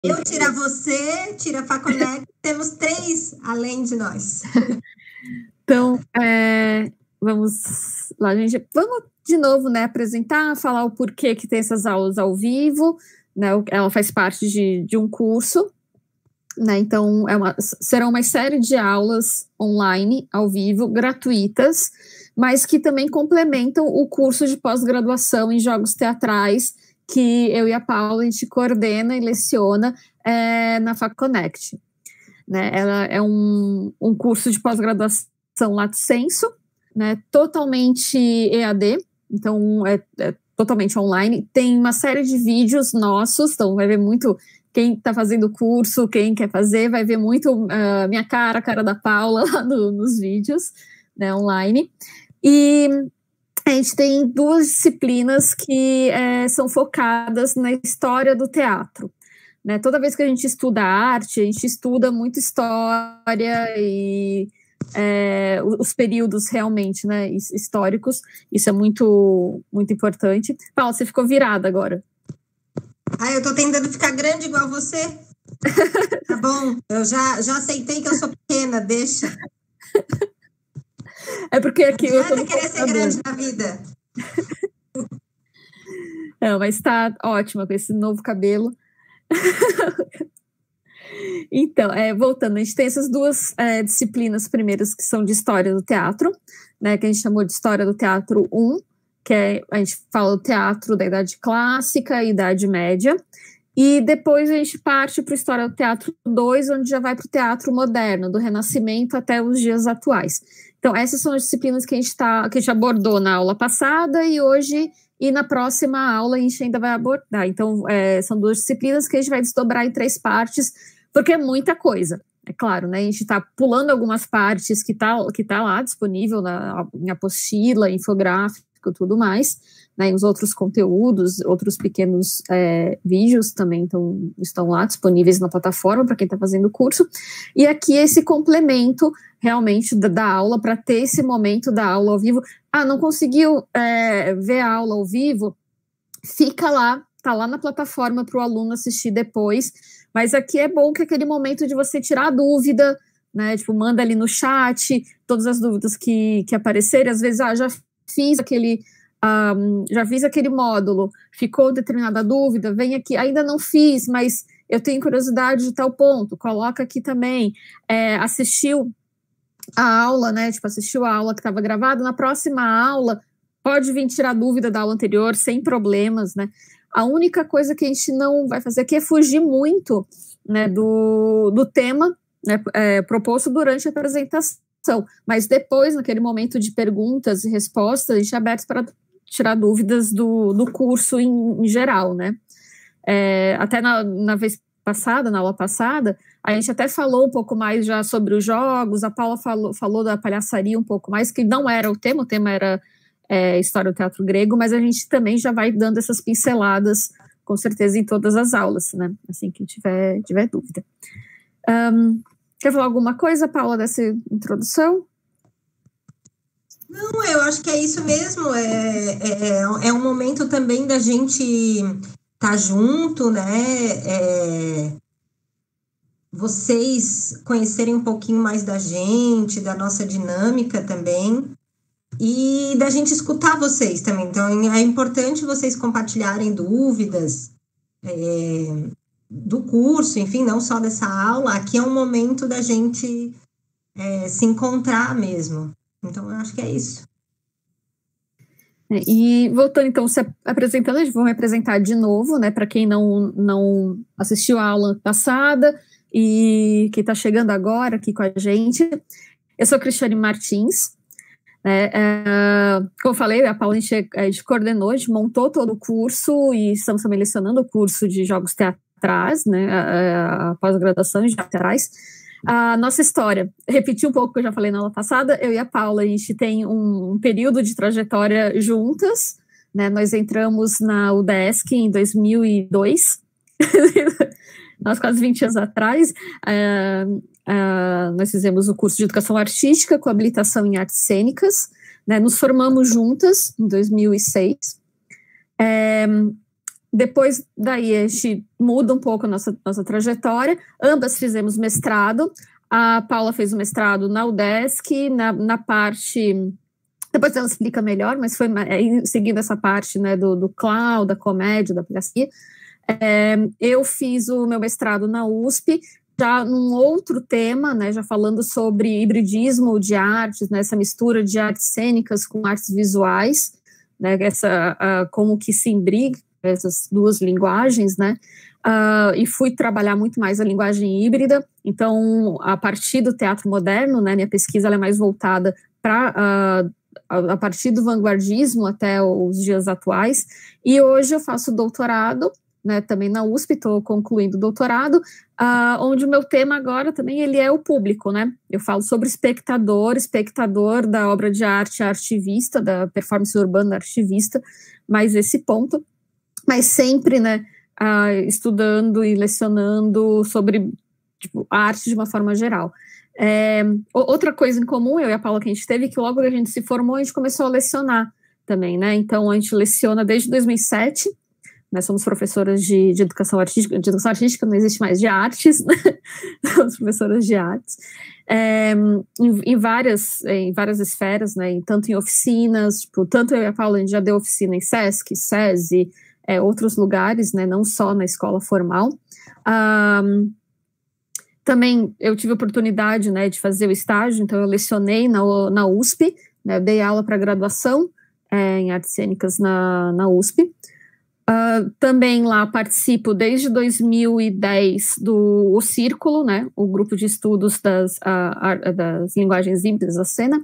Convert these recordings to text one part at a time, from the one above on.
Eu, tira você, tira a Faconec, temos 3 além de nós. Então, vamos lá, gente. Vamos de novo, né, apresentar, falar o porquê que tem essas aulas ao vivo, né? Ela faz parte de um curso, né? Então, serão uma série de aulas online, ao vivo, gratuitas, mas que também complementam o curso de pós-graduação em jogos teatrais que eu e a Paula a gente coordena e leciona na FaConnect. Né? Ela é um curso de pós-graduação lato sensu, né? Totalmente EAD, então é totalmente online. Tem uma série de vídeos nossos, então vai ver muito quem está fazendo o curso, quem quer fazer, vai ver muito minha cara, a cara da Paula lá nos vídeos, né, online. E a gente tem 2 disciplinas que são focadas na história do teatro. Né? Toda vez que a gente estuda arte, a gente estuda muito história e os períodos realmente, né, históricos. Isso é muito, muito importante. Paula, você ficou virada agora. Eu tô tentando ficar grande igual você. Tá bom, eu já aceitei que eu sou pequena, deixa. É porque aqui eu tô querer ser grande na vida. Não, mas tá ótima com esse novo cabelo. Então, voltando, a gente tem essas 2 disciplinas primeiras que são de História do Teatro, né, que a gente chamou de História do Teatro 1, que a gente fala do teatro da Idade Clássica e Idade Média, e depois a gente parte para a História do Teatro 2, onde já vai para o teatro moderno, do Renascimento até os dias atuais. Então, essas são as disciplinas que a gente abordou na aula passada e hoje, e na próxima aula a gente ainda vai abordar. Então, são 2 disciplinas que a gente vai desdobrar em 3 partes, porque é muita coisa, é claro, né? A gente está pulando algumas partes que tá lá disponível em apostila, infográfico e tudo mais, né? E os outros conteúdos, outros pequenos vídeos também estão lá disponíveis na plataforma para quem está fazendo o curso. E aqui esse complemento realmente da aula, para ter esse momento da aula ao vivo. Não conseguiu ver a aula ao vivo? Fica lá, tá lá na plataforma para o aluno assistir depois, mas aqui é bom que aquele momento de você tirar a dúvida, né, tipo, manda ali no chat todas as dúvidas que aparecerem, às vezes, já fiz aquele módulo, ficou determinada dúvida, vem aqui, ainda não fiz, mas eu tenho curiosidade de tal ponto, coloca aqui também, assistiu a aula, né, tipo, assistiu a aula que estava gravada, na próxima aula, pode vir tirar dúvida da aula anterior, sem problemas, né. A única coisa que a gente não vai fazer aqui é fugir muito, né, do tema, né, proposto durante a apresentação, mas depois, naquele momento de perguntas e respostas, a gente é aberto para tirar dúvidas do curso em geral, né. Até na vez passada, na aula passada, a gente até falou um pouco mais já sobre os jogos, a Paula falou da palhaçaria um pouco mais, que não era o tema era História do Teatro Grego, mas a gente também já vai dando essas pinceladas, com certeza, em todas as aulas, né? Assim que tiver dúvida. Quer falar alguma coisa, Paula, dessa introdução? Não, eu acho que é isso mesmo. É um momento também da gente estar junto, né? Vocês conhecerem um pouquinho mais da gente, da nossa dinâmica também. E da gente escutar vocês também. Então, é importante vocês compartilharem dúvidas do curso, enfim, não só dessa aula. Aqui é um momento da gente se encontrar mesmo. Então, eu acho que é isso. E voltando, então, se apresentando, a gente vai me apresentar de novo, né, para quem não assistiu a aula passada e que está chegando agora aqui com a gente. Eu sou Cristiane Martins. Como eu falei, a Paula, a gente coordenou, a gente montou todo o curso e estamos também lecionando o curso de jogos teatrais, né, a pós-graduação em jogos teatrais. A nossa história, repetir um pouco o que eu já falei na aula passada, eu e a Paula, a gente tem um período de trajetória juntas, né, nós entramos na UDESC em 2002, nós quase 20 anos atrás, nós fizemos o curso de Educação Artística com habilitação em Artes Cênicas, né, nos formamos juntas em 2006, Depois daí a gente muda um pouco a nossa trajetória. Ambas fizemos mestrado. A Paula fez o mestrado na UDESC, na parte... Depois ela explica melhor, mas foi seguindo essa parte, né, do clown, da comédia, da palhaçaria. Eu fiz o meu mestrado na USP, já num outro tema, né, já falando sobre hibridismo de artes, né, essa mistura de artes cênicas com artes visuais, né, como que se imbriga essas duas linguagens, né, e fui trabalhar muito mais a linguagem híbrida. Então, a partir do teatro moderno, né, minha pesquisa ela é mais voltada para a partir do vanguardismo até os dias atuais, e hoje eu faço doutorado, né, também na USP, estou concluindo o doutorado, onde o meu tema agora também ele é o público, né, eu falo sobre espectador da obra de arte artivista, da performance urbana artivista, mais esse ponto, mas sempre, né, estudando e lecionando sobre a arte de uma forma geral. Outra coisa em comum, eu e a Paula, que a gente teve, que logo que a gente se formou, a gente começou a lecionar também, né, então a gente leciona desde 2007, nós somos professoras de educação artística não existe mais, de artes, né? Somos professoras de artes, em várias esferas, né, tanto em oficinas, tipo, tanto eu e a Paula, a gente já deu oficina em SESC, SESI, outros lugares, né, não só na escola formal. Também eu tive a oportunidade, né, de fazer o estágio, então eu lecionei na USP, né, eu dei aula para graduação em artes cênicas na USP. Também lá participo desde 2010 do Círculo, né, o grupo de estudos das linguagens híbridas da cena,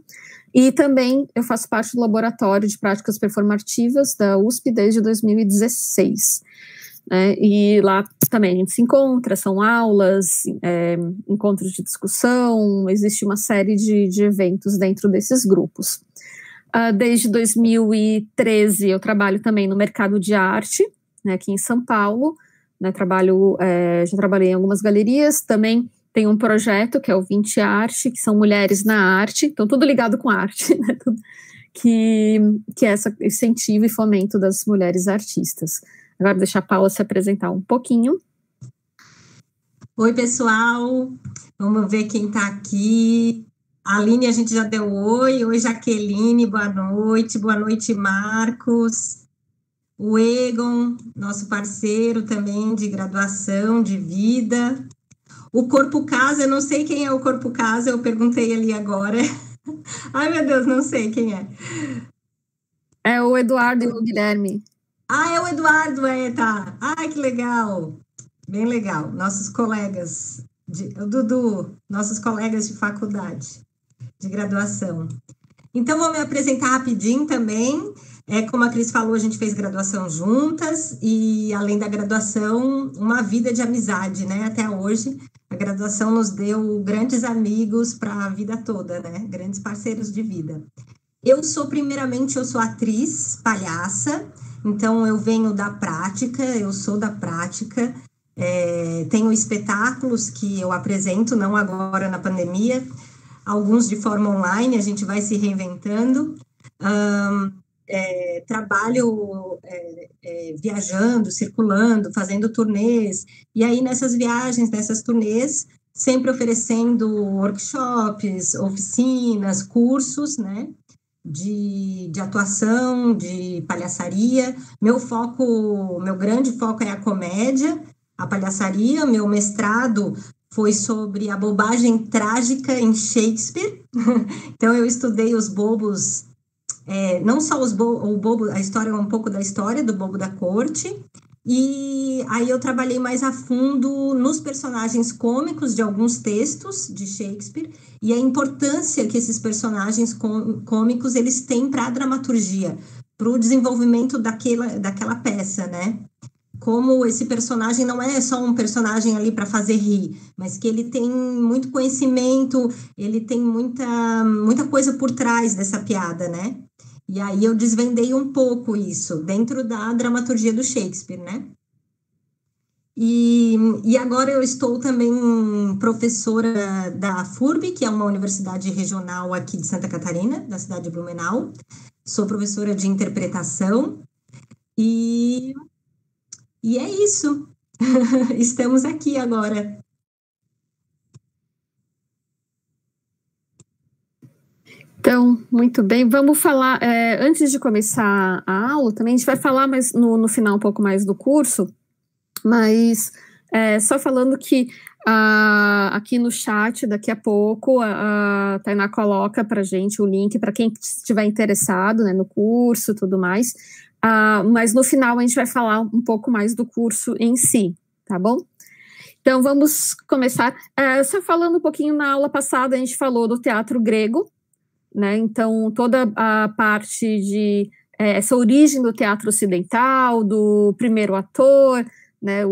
e também eu faço parte do laboratório de práticas performativas da USP desde 2016. Né, e lá também a gente se encontra, são aulas, encontros de discussão, existe uma série de eventos dentro desses grupos. Desde 2013 eu trabalho também no mercado de arte, né, aqui em São Paulo, né, já trabalhei em algumas galerias, também tem um projeto que é o 20 Arte, que são mulheres na arte, então tudo ligado com arte, né, que é esse incentivo e fomento das mulheres artistas. Agora deixa a Paula se apresentar um pouquinho. Oi, pessoal, vamos ver quem está aqui. A Aline, a gente já deu oi. Oi, Jaqueline, boa noite, Marcos. O Egon, nosso parceiro também de graduação, de vida. O Corpo Casa, eu não sei quem é o Corpo Casa, eu perguntei ali agora. Ai, meu Deus, não sei quem é. É o Eduardo e o Guilherme. É o Eduardo, tá. Ai, que legal. Bem legal. Nossos colegas, o Dudu, nossos colegas de faculdade, de graduação. Então, vou me apresentar rapidinho também. Como a Cris falou, a gente fez graduação juntas e, além da graduação, uma vida de amizade, né? Até hoje, a graduação nos deu grandes amigos para a vida toda, né? Grandes parceiros de vida. Eu sou atriz, palhaça, então eu venho da prática, eu sou da prática. Tenho espetáculos que eu apresento, não agora na pandemia, alguns de forma online, a gente vai se reinventando. Trabalho viajando, circulando, fazendo turnês, e aí nessas viagens, nessas turnês, sempre oferecendo workshops, oficinas, cursos, né, de atuação, de palhaçaria. Meu grande foco é a comédia, a palhaçaria. Meu mestrado foi sobre a bobagem trágica em Shakespeare. Então, eu estudei os bobos, não só o bobo, a história, um pouco da história do bobo da corte, e aí eu trabalhei mais a fundo nos personagens cômicos de alguns textos de Shakespeare e a importância que esses personagens cômicos eles têm para a dramaturgia, para o desenvolvimento daquela peça, né? Como esse personagem não é só um personagem ali para fazer rir, mas que ele tem muito conhecimento, ele tem muita coisa por trás dessa piada, né? E aí eu desvendei um pouco isso dentro da dramaturgia do Shakespeare, né? E agora eu estou também professora da FURB, que é uma universidade regional aqui de Santa Catarina, da cidade de Blumenau. Sou professora de interpretação e E é isso. Estamos aqui agora. Então, muito bem, vamos falar, antes de começar a aula, também a gente vai falar mais no final um pouco mais do curso, mas só falando que aqui no chat, daqui a pouco, a Tainá coloca para a gente o link para quem estiver interessado, né, no curso e tudo mais, mas no final a gente vai falar um pouco mais do curso em si, tá bom? Então, vamos começar, só falando um pouquinho, na aula passada a gente falou do teatro grego, né? Então, toda a parte de essa origem do teatro ocidental, do primeiro ator, né?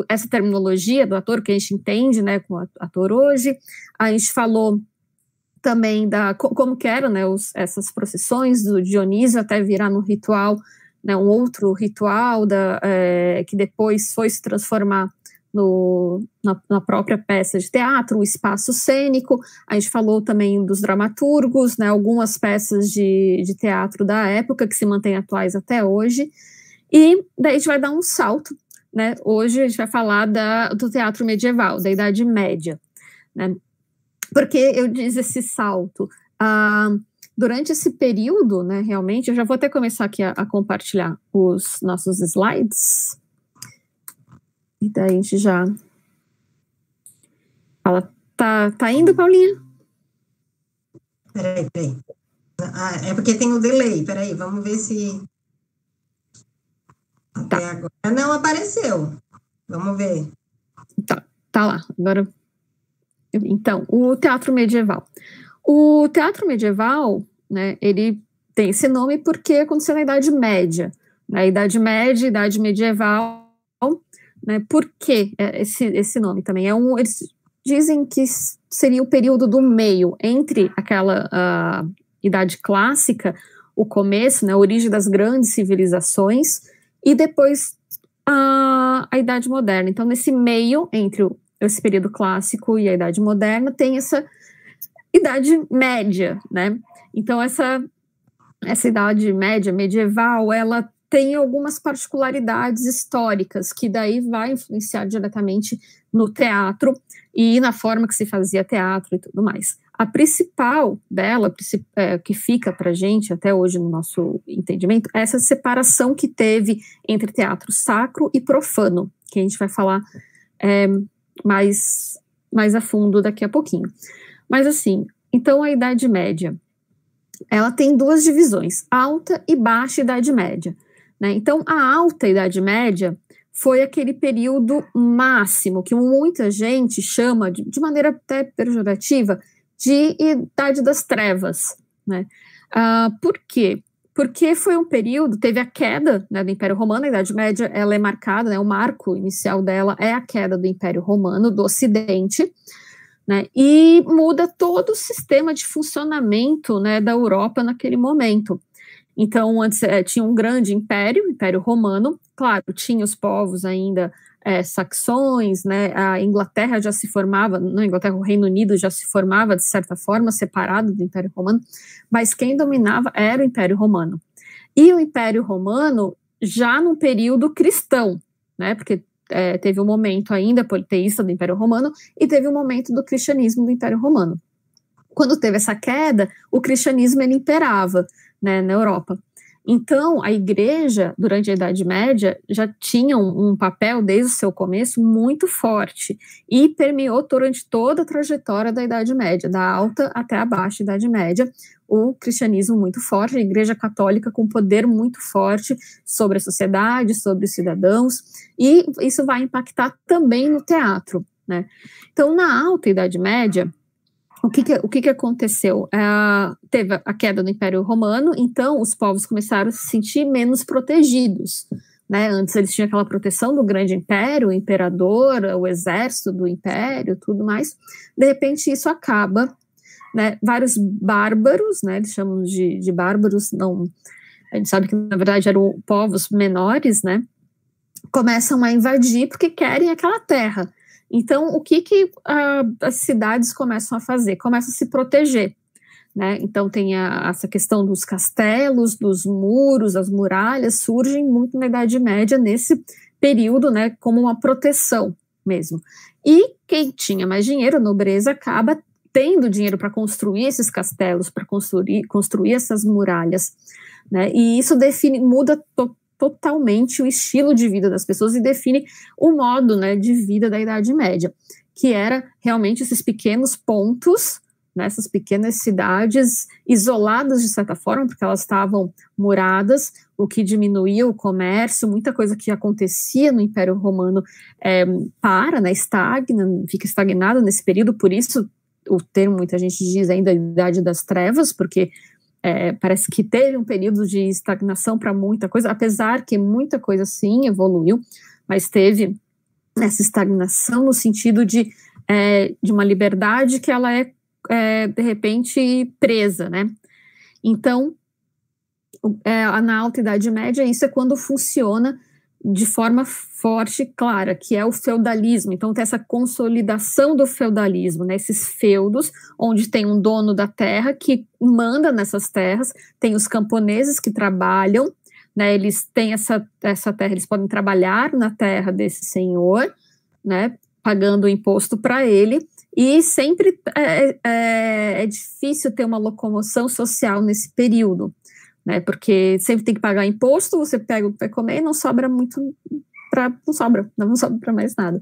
Essa terminologia do ator que a gente entende, né, com o ator hoje. A gente falou também como que eram, né, essas procissões do Dionísio até virar no ritual, né, um outro ritual que depois foi se transformar na própria peça de teatro, o espaço cênico. A gente falou também dos dramaturgos, né, algumas peças de teatro da época que se mantêm atuais até hoje, e daí a gente vai dar um salto, né, hoje a gente vai falar do teatro medieval, da Idade Média, né, porque eu disse esse salto, durante esse período, né, realmente, eu já vou até começar aqui a compartilhar os nossos slides. E daí a gente já fala, tá indo, Paulinha? Peraí. É porque tem o delay, peraí, vamos ver se... Até agora não apareceu. Vamos ver. Tá lá, agora... Então, o teatro medieval. O teatro medieval, né, ele tem esse nome porque aconteceu na Idade Média. Na Idade Média, Idade Medieval... Né, por que esse nome também? Eles dizem que seria o período do meio, entre aquela Idade Clássica, o começo, né, a origem das grandes civilizações, e depois a Idade Moderna. Então, nesse meio, entre esse período clássico e a Idade Moderna, tem essa Idade Média, né? Então, essa Idade Média medieval, ela tem algumas particularidades históricas que daí vai influenciar diretamente no teatro e na forma que se fazia teatro e tudo mais. A principal dela, que fica para a gente até hoje no nosso entendimento, é essa separação que teve entre teatro sacro e profano, que a gente vai falar mais a fundo daqui a pouquinho. Mas assim, então a Idade Média, ela tem duas divisões, alta e baixa Idade Média. Né? Então, a alta Idade Média foi aquele período máximo que muita gente chama, de maneira até pejorativa, de Idade das Trevas. Né? Por quê? Porque foi um período, teve a queda, né, do Império Romano. A Idade Média ela é marcada, né, o marco inicial dela é a queda do Império Romano, do Ocidente, né, e muda todo o sistema de funcionamento, né, da Europa naquele momento. Então, antes tinha um grande império, o Império Romano, claro, tinha os povos ainda saxões, né, a Inglaterra já se formava, não, a Inglaterra, o Reino Unido já se formava, de certa forma, separado do Império Romano, mas quem dominava era o Império Romano. E o Império Romano já num período cristão, né, porque teve um momento ainda politeísta do Império Romano e teve um momento do cristianismo do Império Romano. Quando teve essa queda, o cristianismo ele imperava, né, na Europa. Então, a igreja, durante a Idade Média, já tinha um papel, desde o seu começo, muito forte, e permeou durante toda a trajetória da Idade Média, da alta até a baixa Idade Média, o cristianismo muito forte, a igreja católica com poder muito forte sobre a sociedade, sobre os cidadãos, e isso vai impactar também no teatro, né? Então, na alta Idade Média, o que aconteceu? Teve a queda do Império Romano, então os povos começaram a se sentir menos protegidos, né? Antes eles tinham aquela proteção do grande império, o imperador, o exército do império, tudo mais. De repente isso acaba, né? Vários bárbaros, né? Eles chamam de bárbaros, não, a gente sabe que na verdade eram povos menores, né? Começam a invadir porque querem aquela terra. Então, o que as cidades começam a fazer? Começam a se proteger, né? Então, tem essa questão dos castelos, dos muros, as muralhas, surgem muito na Idade Média período, né, como uma proteção mesmo. E quem tinha mais dinheiro, nobreza, acaba tendo dinheiro para construir esses castelos, para construir essas muralhas, né, e isso muda totalmente o estilo de vida das pessoas e define o modo, né, de vida da Idade Média, que era realmente esses pequenos pontos, nessas pequenas cidades isoladas de certa forma, porque elas estavam muradas, o que diminuía o comércio, muita coisa que acontecia no Império Romano né, fica estagnado nesse período, por isso o termo, muita gente diz ainda, a Idade das Trevas, porque parece que teve um período de estagnação para muita coisa, apesar que muita coisa sim evoluiu, mas teve essa estagnação no sentido de uma liberdade que ela de repente presa, né? Então, na Alta Idade Média, isso é quando funciona de forma forte e clara, que é o feudalismo. Então, tem essa consolidação do feudalismo, né? Esses feudos, onde tem um dono da terra que manda nessas terras, tem os camponeses que trabalham, né? Eles têm essa terra, eles podem trabalhar na terra desse senhor, né? Pagando imposto para ele, e sempre é difícil ter uma locomoção social nesse período, né, porque sempre tem que pagar imposto, você pega o que vai comer e não sobra muito, não sobra para mais nada.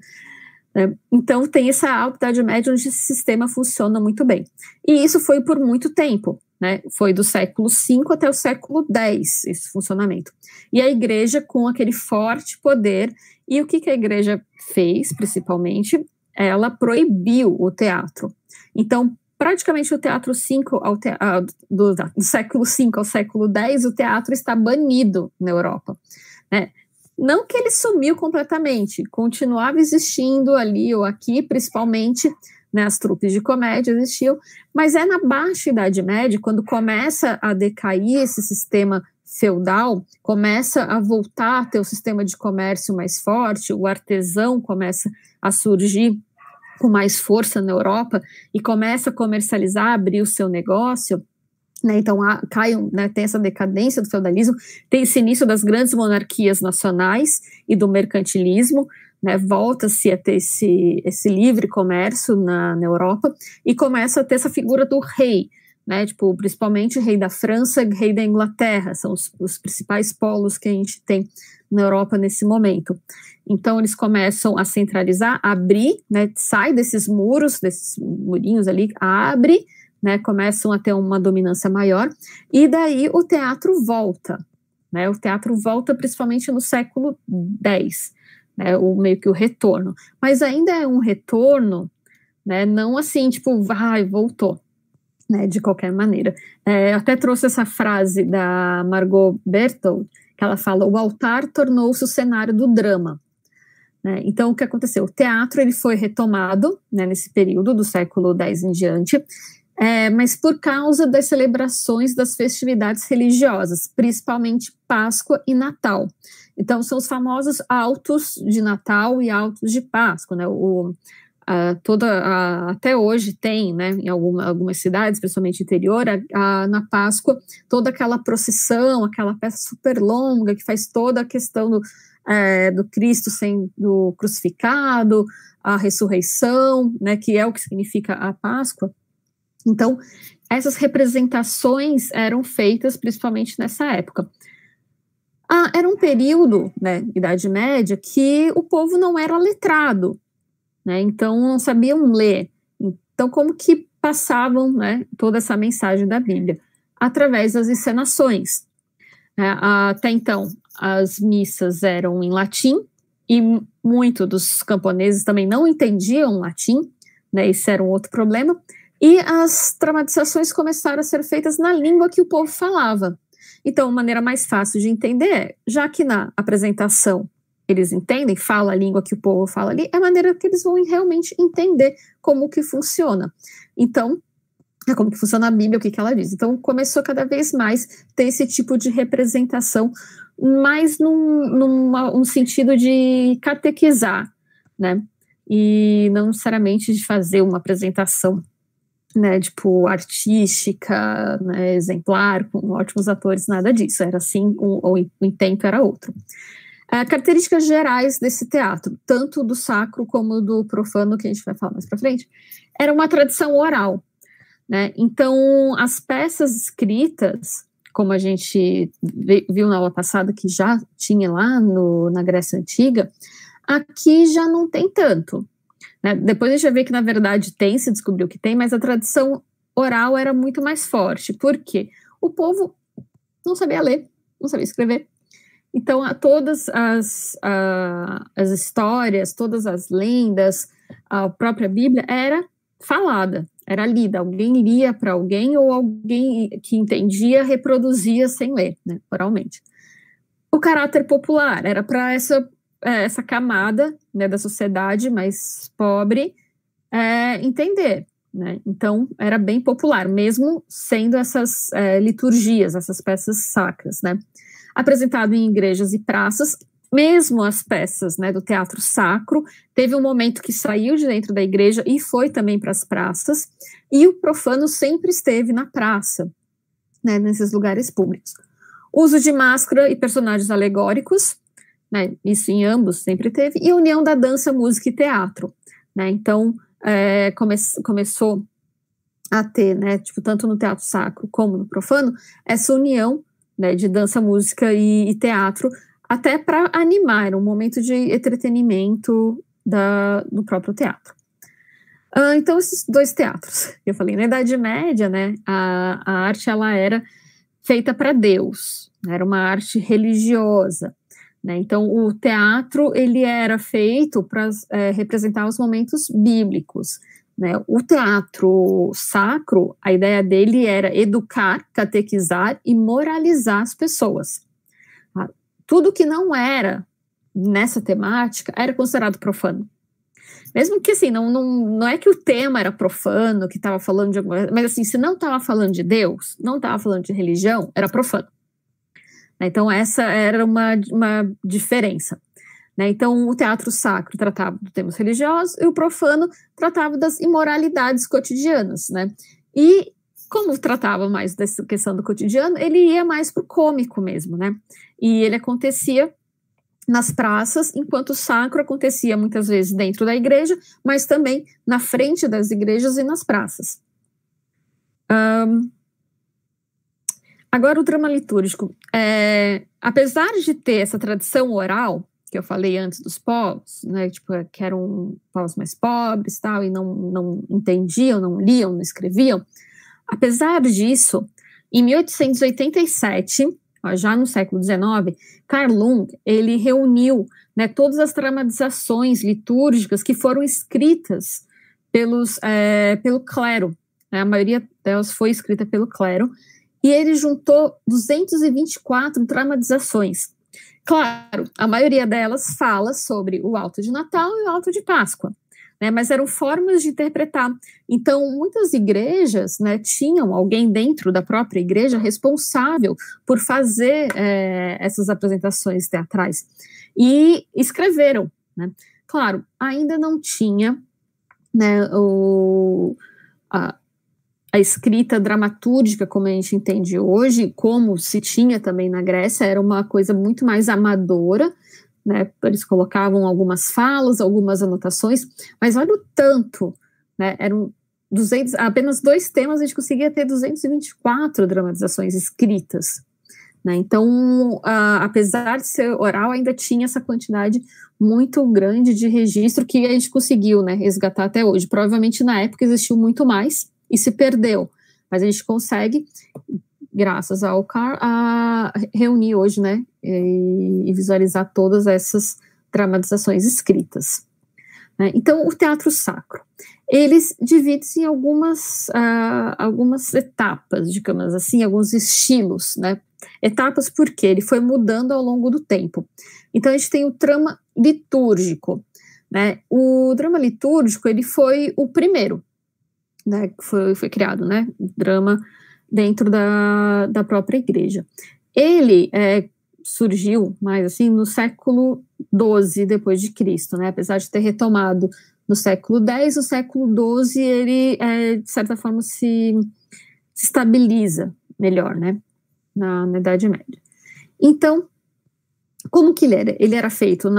Né? Então tem essa Alta Idade Média onde esse sistema funciona muito bem. E isso foi por muito tempo, né, foi do século V até o século X, esse funcionamento. E a igreja com aquele forte poder, e o que a igreja fez, principalmente, ela proibiu o teatro. Então, praticamente o teatro do século V ao século X, o teatro está banido na Europa. Né? Não que ele sumiu completamente, continuava existindo ali ou aqui, principalmente, né, as trupes de comédia existiam, mas na Baixa Idade Média, quando começa a decair esse sistema feudal, começa a voltar a ter o sistema de comércio mais forte, o artesão começa a surgir com mais força na Europa e começa a comercializar, abrir o seu negócio, né, então tem essa decadência do feudalismo, tem esse início das grandes monarquias nacionais e do mercantilismo, né, volta-se a ter esse livre comércio na Europa e começa a ter essa figura do rei, né, tipo, principalmente o rei da França e rei da Inglaterra, são os principais polos que a gente tem na Europa nesse momento. Então eles começam a centralizar, abrir, né, sai desses murinhos ali, abre, né, começam a ter uma dominância maior, e daí o teatro volta, né, o teatro volta principalmente no século X, né, meio que o retorno, mas ainda é um retorno, né, não assim, tipo, voltou, né, de qualquer maneira. Eu até trouxe essa frase da Margot Bertold, que ela fala, o altar tornou-se o cenário do drama. Né? Então, o que aconteceu? O teatro ele foi retomado, né, nesse período do século X em diante, mas por causa das celebrações das festividades religiosas, principalmente Páscoa e Natal. Então, são os famosos autos de Natal e autos de Páscoa, né? Até hoje tem, né, em algumas cidades, principalmente interior, na Páscoa, toda aquela procissão, aquela peça super longa que faz toda a questão do Cristo sendo crucificado, a ressurreição, né, que é o que significa a Páscoa. Então, essas representações eram feitas principalmente nessa época. Era um período, né, Idade Média, que o povo não era letrado, né, então não sabiam ler. Então, como que passavam, né, toda essa mensagem da Bíblia? Através das encenações. Até então, as missas eram em latim, e muitos dos camponeses também não entendiam latim, né, esse era um outro problema, e as dramatizações começaram a ser feitas na língua que o povo falava. Então, a maneira mais fácil de entender já que na apresentação eles entendem, fala a língua que o povo fala ali, é a maneira que eles vão realmente entender como que funciona. Então, como que funciona a Bíblia, o que ela diz. Então, começou cada vez mais ter esse tipo de representação, mais num sentido de catequizar, né? E não necessariamente de fazer uma apresentação, né, tipo, artística, né, exemplar, com ótimos atores, nada disso. Era assim, o intento era outro. Características gerais desse teatro, tanto do sacro como do profano, que a gente vai falar mais para frente, era uma tradição oral, né? Então, as peças escritas, como a gente viu na aula passada, que já tinha lá na Grécia Antiga, aqui já não tem tanto, né? Depois a gente vai ver que, na verdade, se descobriu que tem, mas a tradição oral era muito mais forte. Por quê? O povo não sabia ler, não sabia escrever. Então, todas as histórias, todas as lendas, a própria Bíblia era falada, era lida. Alguém lia para alguém ou alguém que entendia reproduzia sem ler, né, oralmente. O caráter popular era para essa camada, né, da sociedade mais pobre entender, né? Então, era bem popular, mesmo sendo essas liturgias, essas peças sacras, né? Apresentado em igrejas e praças, mesmo as peças, né, do teatro sacro, teve um momento que saiu de dentro da igreja e foi também para as praças, e o profano sempre esteve na praça, né, nesses lugares públicos. Uso de máscara e personagens alegóricos, né, isso em ambos sempre teve, e união da dança, música e teatro, né? Então, começou a ter, né, tipo, tanto no teatro sacro como no profano, essa união, né, de dança, música e teatro, até para animar, um momento de entretenimento do próprio teatro. Então, esses dois teatros, eu falei, na Idade Média, né, a arte ela era feita para Deus, era uma arte religiosa, né? Então, o teatro ele era feito para representar os momentos bíblicos, né? O teatro sacro, a ideia dele era educar, catequizar e moralizar as pessoas. Tudo que não era nessa temática era considerado profano. Mesmo que, assim, não é que o tema era profano, que estava falando de alguma coisa, mas, assim, se não estava falando de Deus, não estava falando de religião, era profano. Então, essa era uma diferença. Né? Então, o teatro sacro tratava dos temas religiosos e o profano tratava das imoralidades cotidianas, né? E, como tratava mais dessa questão do cotidiano, ele ia mais para o cômico mesmo, né? E ele acontecia nas praças, enquanto o sacro acontecia muitas vezes dentro da igreja, mas também na frente das igrejas e nas praças. Agora, o drama litúrgico. Apesar de ter essa tradição oral, que eu falei antes dos povos, né, tipo, que eram povos mais pobres, tal, e não entendiam, não liam, não escreviam, apesar disso, em 1887, já no século XIX, Carl Jung, ele reuniu, né, todas as dramatizações litúrgicas que foram escritas pelo clero, né, a maioria delas foi escrita pelo clero, e ele juntou 224 dramatizações. Claro, a maioria delas fala sobre o Alto de Natal e o Alto de Páscoa, né, mas eram formas de interpretar. Então, muitas igrejas, né, tinham alguém dentro da própria igreja responsável por fazer essas apresentações teatrais. E escreveram, né? Claro, ainda não tinha, né, a escrita dramatúrgica, como a gente entende hoje, como se tinha também na Grécia, era uma coisa muito mais amadora, né? Eles colocavam algumas falas, algumas anotações, mas olha o tanto, né? Eram apenas 2 temas, a gente conseguia ter 224 dramatizações escritas, né? Então, apesar de ser oral, ainda tinha essa quantidade muito grande de registro que a gente conseguiu, né, resgatar até hoje. Provavelmente na época existiu muito mais e se perdeu, mas a gente consegue, graças ao CAR, a reunir hoje, né, e visualizar todas essas dramatizações escritas. Né? Então, o teatro sacro, eles dividem-se em algumas etapas, digamos assim, alguns estilos, né? Etapas porque ele foi mudando ao longo do tempo. Então, a gente tem o drama litúrgico, né? O drama litúrgico, ele foi o primeiro, né, que foi criado, né, drama dentro da própria igreja. Ele surgiu mais assim no século XII depois de Cristo, né, apesar de ter retomado no século X, o século XII ele de certa forma se estabiliza melhor, né, na Idade Média. Então, como que ele era? Ele era feito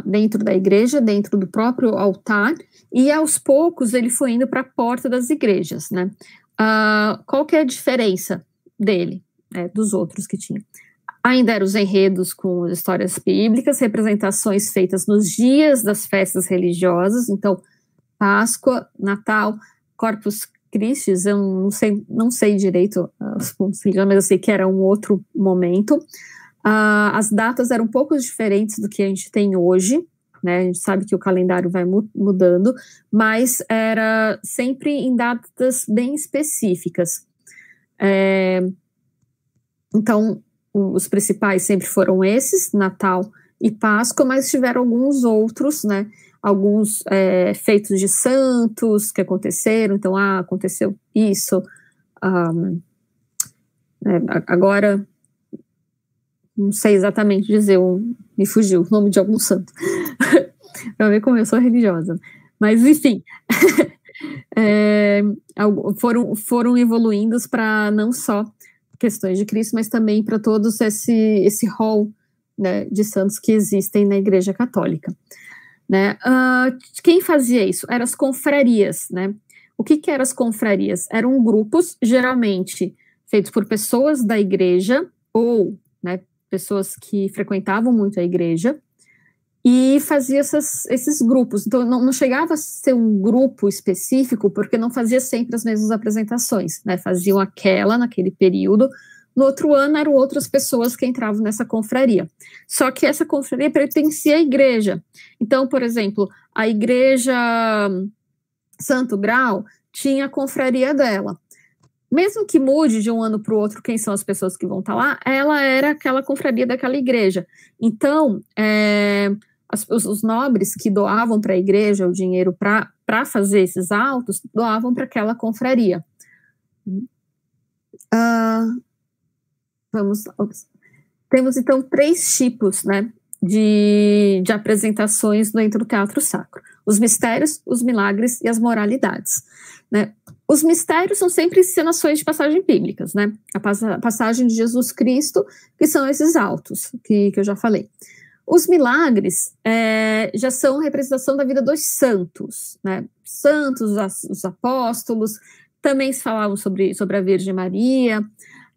dentro da igreja, dentro do próprio altar, e aos poucos ele foi indo para a porta das igrejas, né? Qual que é a diferença dele, dos outros que tinha? Ainda eram os enredos com histórias bíblicas, representações feitas nos dias das festas religiosas, então Páscoa, Natal, Corpus Christi, eu não sei direito os pontos religiosos, mas eu sei que era um outro momento. As datas eram um pouco diferentes do que a gente tem hoje, né? A gente sabe que o calendário vai mudando, mas era sempre em datas bem específicas. Então, os principais sempre foram esses, Natal e Páscoa, mas tiveram alguns outros, né? Alguns feitos de santos que aconteceram, então, aconteceu isso. Agora, não sei exatamente dizer, me fugiu o nome de algum santo, para ver como eu sou religiosa. Mas, enfim, foram evoluindo para não só questões de Cristo, mas também para todos esse rol, né, de santos que existem na Igreja Católica. Né? Quem fazia isso? Eram as confrarias, né? O que eram as confrarias? Eram grupos, geralmente, feitos por pessoas da igreja, ou, né, pessoas que frequentavam muito a igreja, e fazia esses grupos. Então, não chegava a ser um grupo específico, porque não fazia sempre as mesmas apresentações, né? Faziam aquela naquele período. No outro ano, eram outras pessoas que entravam nessa confraria. Só que essa confraria pertencia à igreja. Então, por exemplo, a igreja Santo Grau tinha a confraria dela. Mesmo que mude de um ano para o outro quem são as pessoas que vão estar lá, ela era aquela confraria daquela igreja. Então, os nobres que doavam para a igreja o dinheiro para fazer esses autos, doavam para aquela confraria. Temos, então, 3 tipos, né, de apresentações dentro do teatro sacro. Os mistérios, os milagres e as moralidades, né? Os mistérios são sempre encenações de passagens bíblicas, né? A passagem de Jesus Cristo, que são esses autos que eu já falei. Os milagres já são representação da vida dos santos, né? Santos, os apóstolos, também se falavam sobre a Virgem Maria.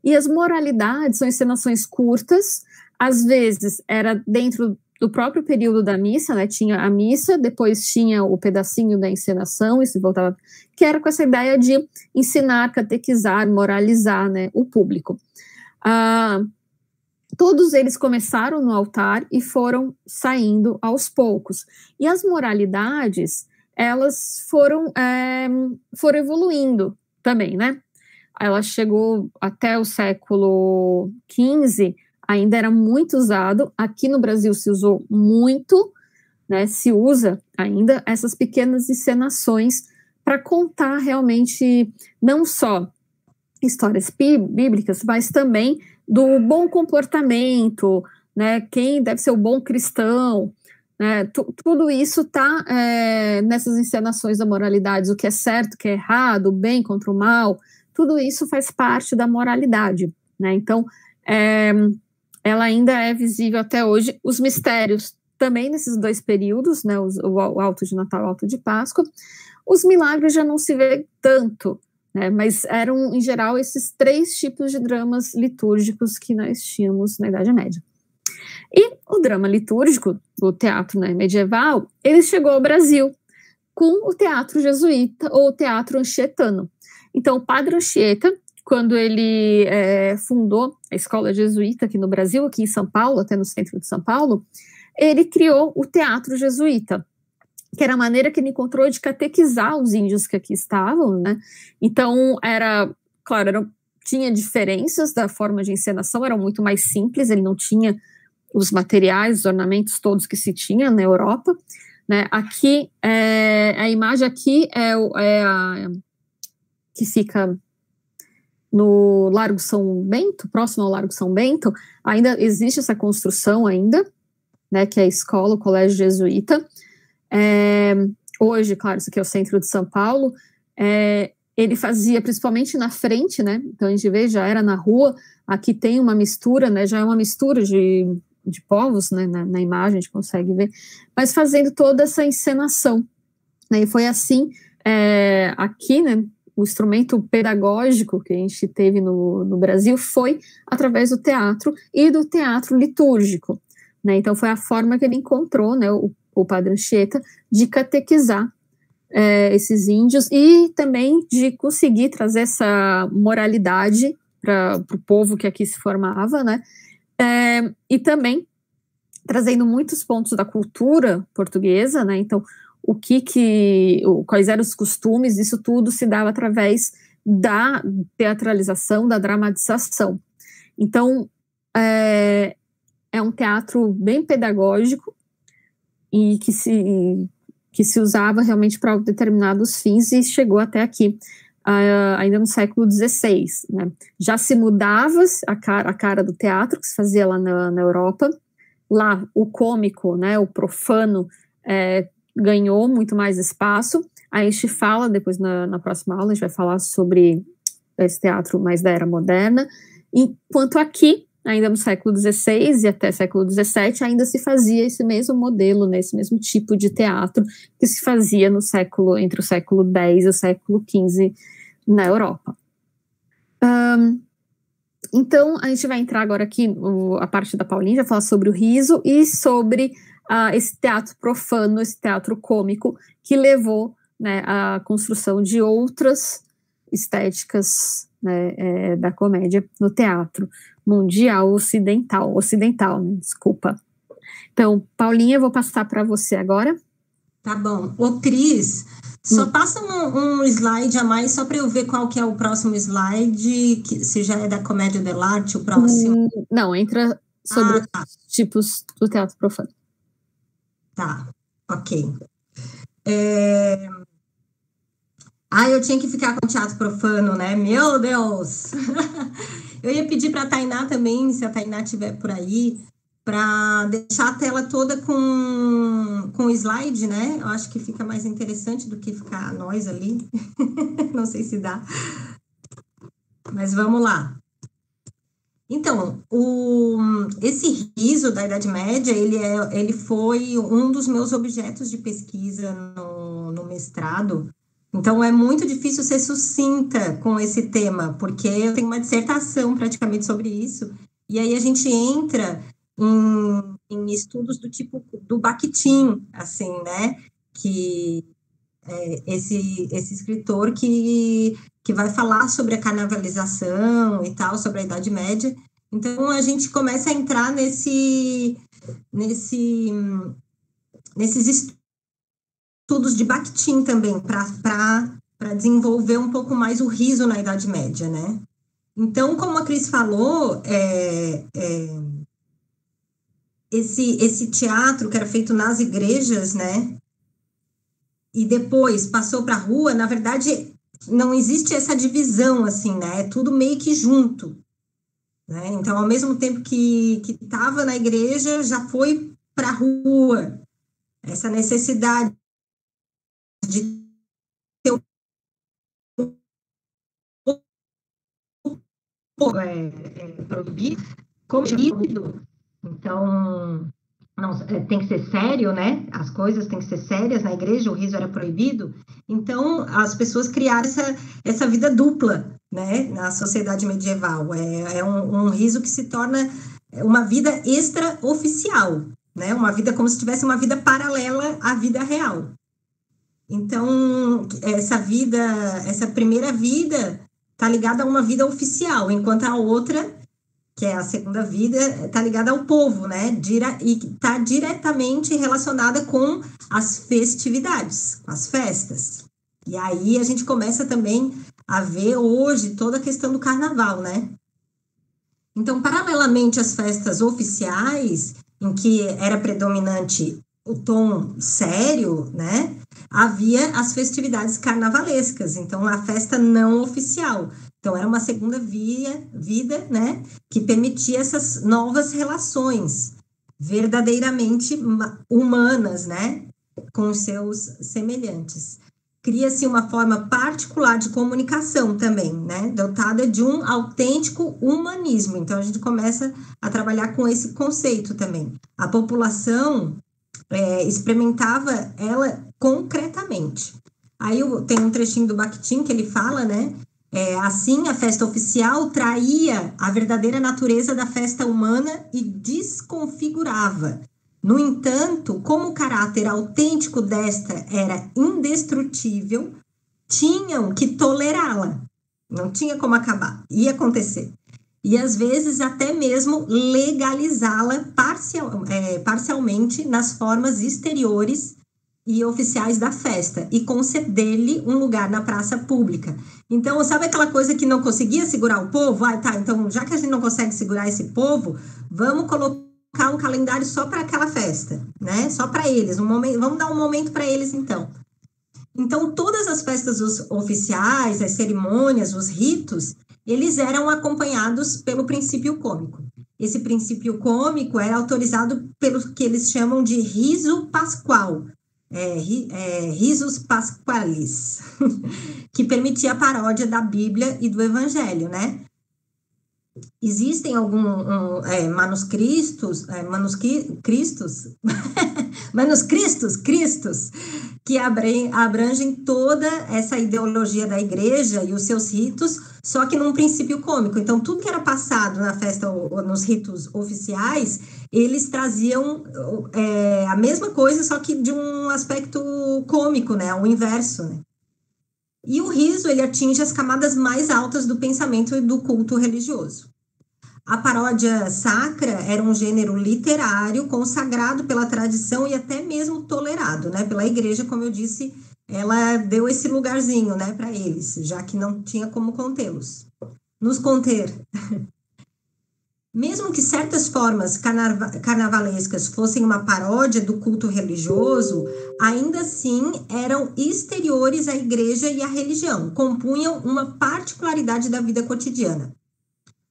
E as moralidades são encenações curtas, às vezes era dentro do próprio período da missa, né? Tinha a missa, depois tinha o pedacinho da encenação, e se voltava, que era com essa ideia de ensinar, catequizar, moralizar, né, o público. Todos eles começaram no altar e foram saindo aos poucos. E as moralidades, elas foram evoluindo também, né? Ela chegou até o século XV, ainda era muito usado. Aqui no Brasil se usou muito, né? Se usa ainda essas pequenas encenações para contar realmente não só histórias bíblicas, mas também do bom comportamento, né? Quem deve ser o bom cristão, né? Tudo isso está nessas encenações da moralidade, o que é certo, o que é errado, o bem contra o mal, tudo isso faz parte da moralidade, né? Então, ela ainda é visível até hoje. Os mistérios também nesses 2 períodos, né? O alto de Natal e o alto de Páscoa. Os milagres já não se vê tanto, né? Mas eram, em geral, esses 3 tipos de dramas litúrgicos que nós tínhamos na Idade Média. E o drama litúrgico, o teatro, né, medieval, ele chegou ao Brasil com o teatro jesuíta ou o teatro anchietano. Então, o padre Anchieta, quando ele fundou a escola jesuíta aqui no Brasil, aqui em São Paulo, até no centro de São Paulo, ele criou o teatro jesuíta, que era a maneira que ele encontrou de catequizar os índios que aqui estavam, né? Então, tinha diferenças da forma de encenação, era muito mais simples, ele não tinha os materiais, os ornamentos todos que se tinha na Europa, né? Aqui, a imagem aqui a que fica no Largo São Bento, próximo ao Largo São Bento, ainda existe essa construção ainda, né, que é a escola, o colégio jesuíta. Hoje, claro, isso aqui é o centro de São Paulo. Ele fazia principalmente na frente, né, então a gente vê, já era na rua. Aqui tem uma mistura, né, já é uma mistura de de povos, né, na imagem a gente consegue ver, mas fazendo toda essa encenação, né, e foi assim, aqui, né, o instrumento pedagógico que a gente teve no Brasil foi através do teatro e do teatro litúrgico, né, então foi a forma que ele encontrou, né, o Padre Anchieta, de catequizar esses índios e também de conseguir trazer essa moralidade para o povo que aqui se formava, né, e também trazendo muitos pontos da cultura portuguesa, né, então quais eram os costumes, isso tudo se dava através da teatralização, da dramatização. Então, é um teatro bem pedagógico e que se usava realmente para determinados fins e chegou até aqui, ainda no século XVI, né? Já se mudava a cara do teatro, que se fazia lá na Europa. Lá, o cômico, né, o profano, ganhou muito mais espaço. A gente fala, depois na próxima aula, a gente vai falar sobre esse teatro mais da Era Moderna, enquanto aqui, ainda no século XVI e até século XVII, ainda se fazia esse mesmo modelo, né, esse mesmo tipo de teatro que se fazia entre o século X e o século XV na Europa. Então, a gente vai entrar agora aqui, a parte da Paulinha, vai falar sobre o riso e sobre esse teatro profano, esse teatro cômico, que levou, né, à construção de outras estéticas, né, da comédia no teatro mundial ocidental, né, desculpa. Então, Paulinha, eu vou passar para você agora. Tá bom. Ô, Cris, só passa um slide a mais, só para eu ver qual que é o próximo slide, se já é da comédia dell'arte, o próximo. Não, entra sobre os tipos do teatro profano. Tá, ok. Eu tinha que ficar com o teatro profano, né? Meu Deus! Eu ia pedir para a Tainá também, se a Tainá estiver por aí, para deixar a tela toda com slide, né? Eu acho que fica mais interessante do que ficar nós ali. Não sei se dá. Mas vamos lá. Então, esse riso da Idade Média, ele foi um dos meus objetos de pesquisa no mestrado. Então, é muito difícil ser sucinta com esse tema, porque eu tenho uma dissertação praticamente sobre isso. E aí a gente entra em estudos do tipo do Bakhtin, assim, né? Que esse escritor que vai falar sobre a carnavalização e tal, sobre a Idade Média. Então, a gente começa a entrar nesses estudos de Bakhtin também, para desenvolver um pouco mais o riso na Idade Média, né? Então, como a Cris falou, esse teatro que era feito nas igrejas, né? E depois passou para a rua, na verdade, não existe essa divisão, assim, né? É tudo meio que junto, né? Então, ao mesmo tempo que estava na igreja, já foi para a rua. Essa necessidade de ter proibido, como proibido. Então, não, tem que ser sério, né? As coisas têm que ser sérias na igreja, o riso era proibido. Então, as pessoas criaram essa vida dupla, né? Na sociedade medieval. É um riso que se torna uma vida extraoficial, né? Uma vida como se tivesse uma vida paralela à vida real. Então, essa primeira vida está ligada a uma vida oficial, enquanto a outra, que é a segunda vida, está ligada ao povo, né? E está diretamente relacionada com as festividades, com as festas. E aí a gente começa também a ver hoje toda a questão do carnaval, né? Então, paralelamente às festas oficiais, em que era predominante o tom sério, né? Havia as festividades carnavalescas, então a festa não oficial. Então, era uma segunda vida, né, que permitia essas novas relações verdadeiramente humanas, né, com os seus semelhantes. cria-se uma forma particular de comunicação também, né? Dotada de um autêntico humanismo. Então, a gente começa a trabalhar com esse conceito também. A população experimentava ela concretamente. Aí tem um trechinho do Bakhtin que ele fala, né? Assim, a festa oficial traía a verdadeira natureza da festa humana e desconfigurava. No entanto, como o caráter autêntico desta era indestrutível, tinham que tolerá-la. Não tinha como acabar, ia acontecer. E, às vezes, até mesmo legalizá-la parcialmente nas formas exteriores e oficiais da festa e conceder-lhe um lugar na praça pública. Então, sabe aquela coisa que não conseguia segurar o povo? Tá, então, já que a gente não consegue segurar esse povo, vamos colocar um calendário só para aquela festa, né? Só para eles, vamos dar um momento para eles, então. Então, todas as festas oficiais, as cerimônias, os ritos, eles eram acompanhados pelo princípio cômico. Esse princípio cômico era autorizado pelo que eles chamam de riso pasqual, risus pasqualis, que permitia a paródia da Bíblia e do Evangelho, né? Existem alguns manuscritos que abrangem toda essa ideologia da igreja e os seus ritos, só que num princípio cômico. Então, tudo que era passado na festa ou nos ritos oficiais, eles traziam a mesma coisa, só que de um aspecto cômico, né? O inverso, né? E o riso, ele atinge as camadas mais altas do pensamento e do culto religioso. A paródia sacra era um gênero literário consagrado pela tradição e até mesmo tolerado, né? Pela igreja, como eu disse, ela deu esse lugarzinho, né, para eles, já que não tinha como contê-los. Nos conter. Mesmo que certas formas carnavalescas fossem uma paródia do culto religioso, ainda assim eram exteriores à igreja e à religião, compunham uma particularidade da vida cotidiana.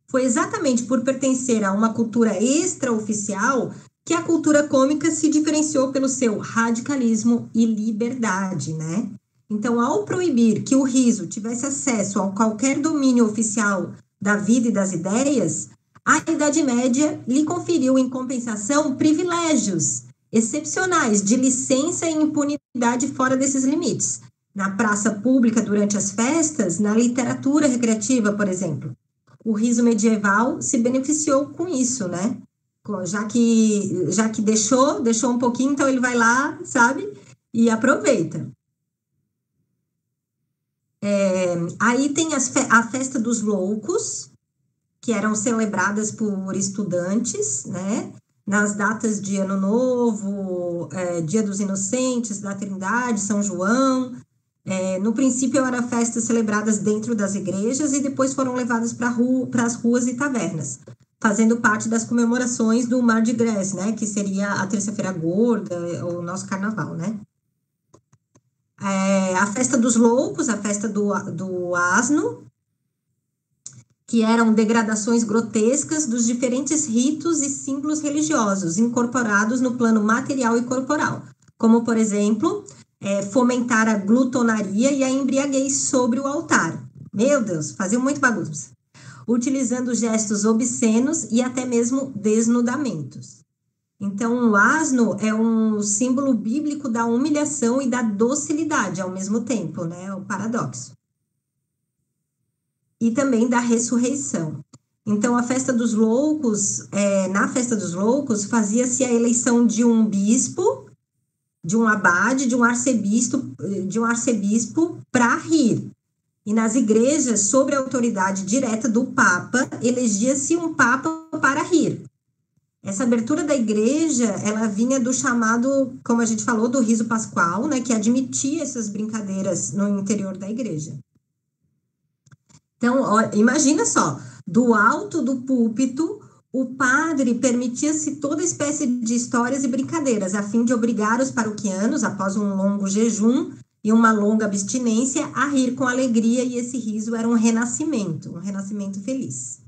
Foi exatamente por pertencer a uma cultura extraoficial que a cultura cômica se diferenciou pelo seu radicalismo e liberdade, né? Então, ao proibir que o riso tivesse acesso a qualquer domínio oficial da vida e das ideias, a Idade Média lhe conferiu, em compensação, privilégios excepcionais de licença e impunidade fora desses limites. Na praça pública, durante as festas, na literatura recreativa, por exemplo. O riso medieval se beneficiou com isso, né? Já que deixou um pouquinho, então ele vai lá, sabe? E aproveita. Aí tem a festa dos loucos, que eram celebradas por estudantes, né? Nas datas de Ano Novo, Dia dos Inocentes, da Trindade, São João. No princípio, eram festas celebradas dentro das igrejas e depois foram levadas para as ruas e tavernas, fazendo parte das comemorações do Mardi Gras, né? Que seria a Terça-feira Gorda, o nosso carnaval, né? A festa dos loucos, a festa do asno, que eram degradações grotescas dos diferentes ritos e símbolos religiosos incorporados no plano material e corporal, como, por exemplo, fomentar a glutonaria e a embriaguez sobre o altar. Meu Deus, faziam muito bagunça. Utilizando gestos obscenos e até mesmo desnudamentos. Então, o asno é um símbolo bíblico da humilhação e da docilidade ao mesmo tempo, né? O paradoxo. E também da ressurreição. Então, a festa dos loucos, na festa dos loucos, fazia-se a eleição de um bispo, de um abade, de um arcebispo para rir. E nas igrejas, sob a autoridade direta do Papa, elegia-se um Papa para rir. Essa abertura da igreja, ela vinha do chamado, como a gente falou, do riso pascual, né, que admitia essas brincadeiras no interior da igreja. Então, imagina só, do alto do púlpito, o padre permitia-se toda espécie de histórias e brincadeiras, a fim de obrigar os paroquianos, após um longo jejum e uma longa abstinência, a rir com alegria, e esse riso era um renascimento feliz.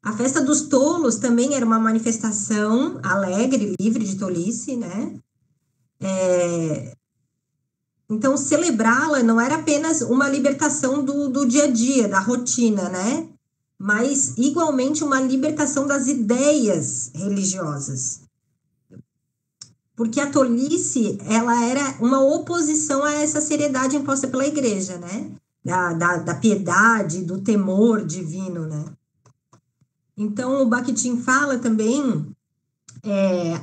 A festa dos tolos também era uma manifestação alegre, livre de tolice, né? Então, celebrá-la não era apenas uma libertação do dia a dia, da rotina, né? Mas, igualmente, uma libertação das ideias religiosas. Porque a tolice, ela era uma oposição a essa seriedade imposta pela igreja, né? Da piedade, do temor divino, né? Então, o Bakhtin fala também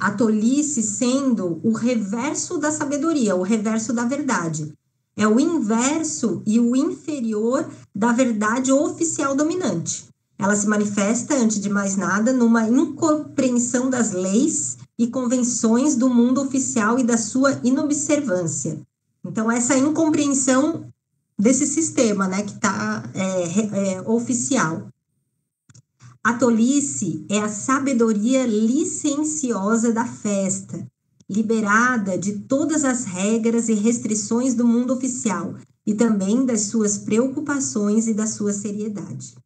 a tolice sendo o reverso da sabedoria, o reverso da verdade. É o inverso e o inferior da verdade oficial dominante. Ela se manifesta, antes de mais nada, numa incompreensão das leis e convenções do mundo oficial e da sua inobservância. Então, essa incompreensão desse sistema, né, que está oficial. A tolice é a sabedoria licenciosa da festa, liberada de todas as regras e restrições do mundo oficial e também das suas preocupações e da sua seriedade.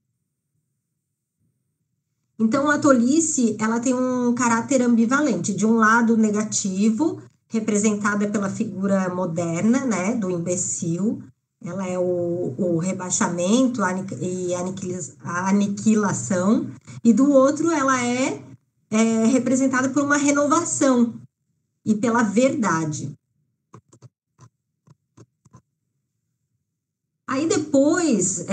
Então, a tolice, ela tem um caráter ambivalente. De um lado, negativo, representada pela figura moderna, né, do imbecil. Ela é o rebaixamento e a aniquilação. E do outro, ela é representada por uma renovação e pela verdade. Aí depois,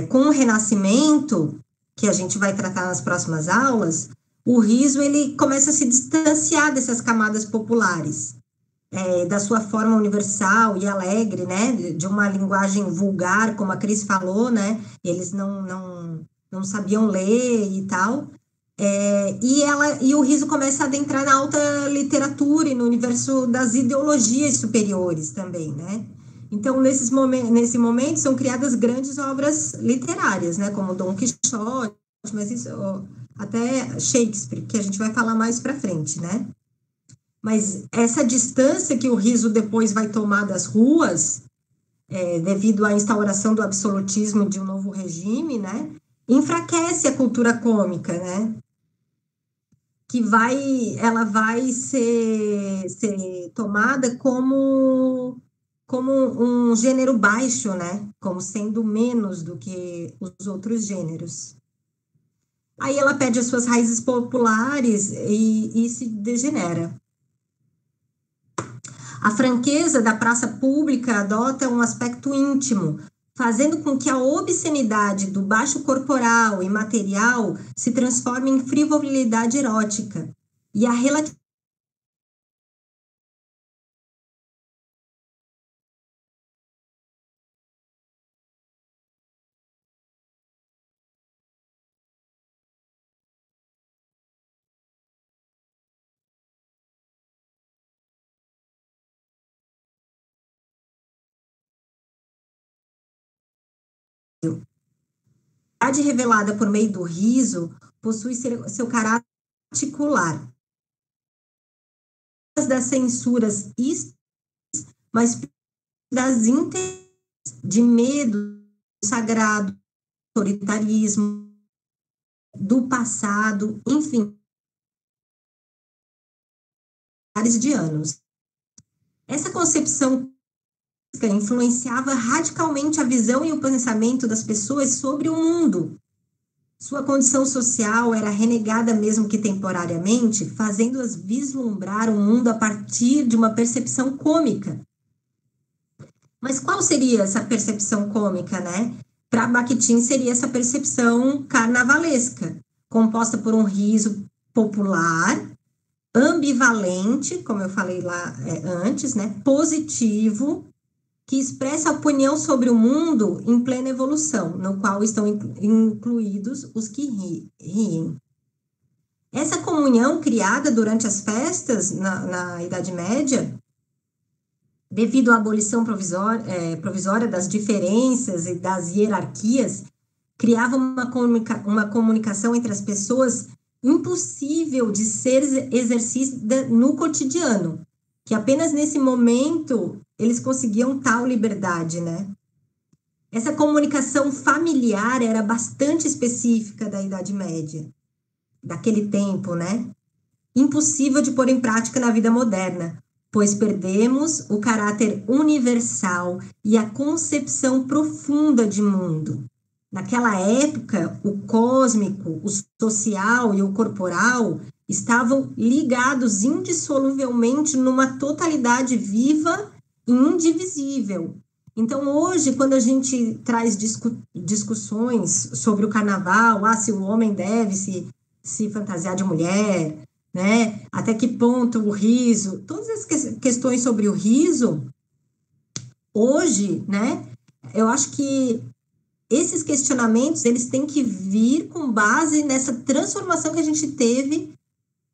com o Renascimento, que a gente vai tratar nas próximas aulas, o riso ele começa a se distanciar dessas camadas populares, da sua forma universal e alegre, né, de uma linguagem vulgar, como a Cris falou, né, eles não sabiam ler e tal, e o riso começa a adentrar na alta literatura e no universo das ideologias superiores também, né. Então, nesse momento, são criadas grandes obras literárias, né, como Dom Quixote, mas isso, até Shakespeare, que a gente vai falar mais para frente, né. Mas essa distância que o riso depois vai tomar das ruas, devido à instauração do absolutismo de um novo regime, né, enfraquece a cultura cômica, né, ela vai ser tomada como um gênero baixo, né, como sendo menos do que os outros gêneros. Aí ela perde as suas raízes populares e se degenera. A franqueza da praça pública adota um aspecto íntimo, fazendo com que a obscenidade do baixo corporal e material se transforme em frivolidade erótica. E a relatividade revelada por meio do riso possui seu caráter particular. Das censuras, mas das intenções de medo sagrado, autoritarismo, do passado, enfim, milhares de anos. Essa concepção influenciava radicalmente a visão e o pensamento das pessoas sobre o mundo. Sua condição social era renegada mesmo que temporariamente, fazendo-as vislumbrar o mundo a partir de uma percepção cômica. Mas qual seria essa percepção cômica, né? Para Bakhtin seria essa percepção carnavalesca, composta por um riso popular, ambivalente, como eu falei lá antes, né? Positivo, que expressa a opinião sobre o mundo em plena evolução, no qual estão incluídos os que riem. Essa comunhão criada durante as festas na Idade Média, devido à abolição provisória das diferenças e das hierarquias, criava uma comunicação entre as pessoas impossível de ser exercida no cotidiano, que apenas nesse momento eles conseguiam tal liberdade, né? Essa comunicação familiar era bastante específica da Idade Média, daquele tempo, né? Impossível de pôr em prática na vida moderna, pois perdemos o caráter universal e a concepção profunda de mundo. Naquela época, o cósmico, o social e o corporal estavam ligados indissoluvelmente numa totalidade viva e indivisível. Então, hoje, quando a gente traz discussões sobre o carnaval, se o homem deve se fantasiar de mulher, né? Até que ponto o riso, todas as questões sobre o riso, hoje, né? Eu acho que esses questionamentos, eles têm que vir com base nessa transformação que a gente teve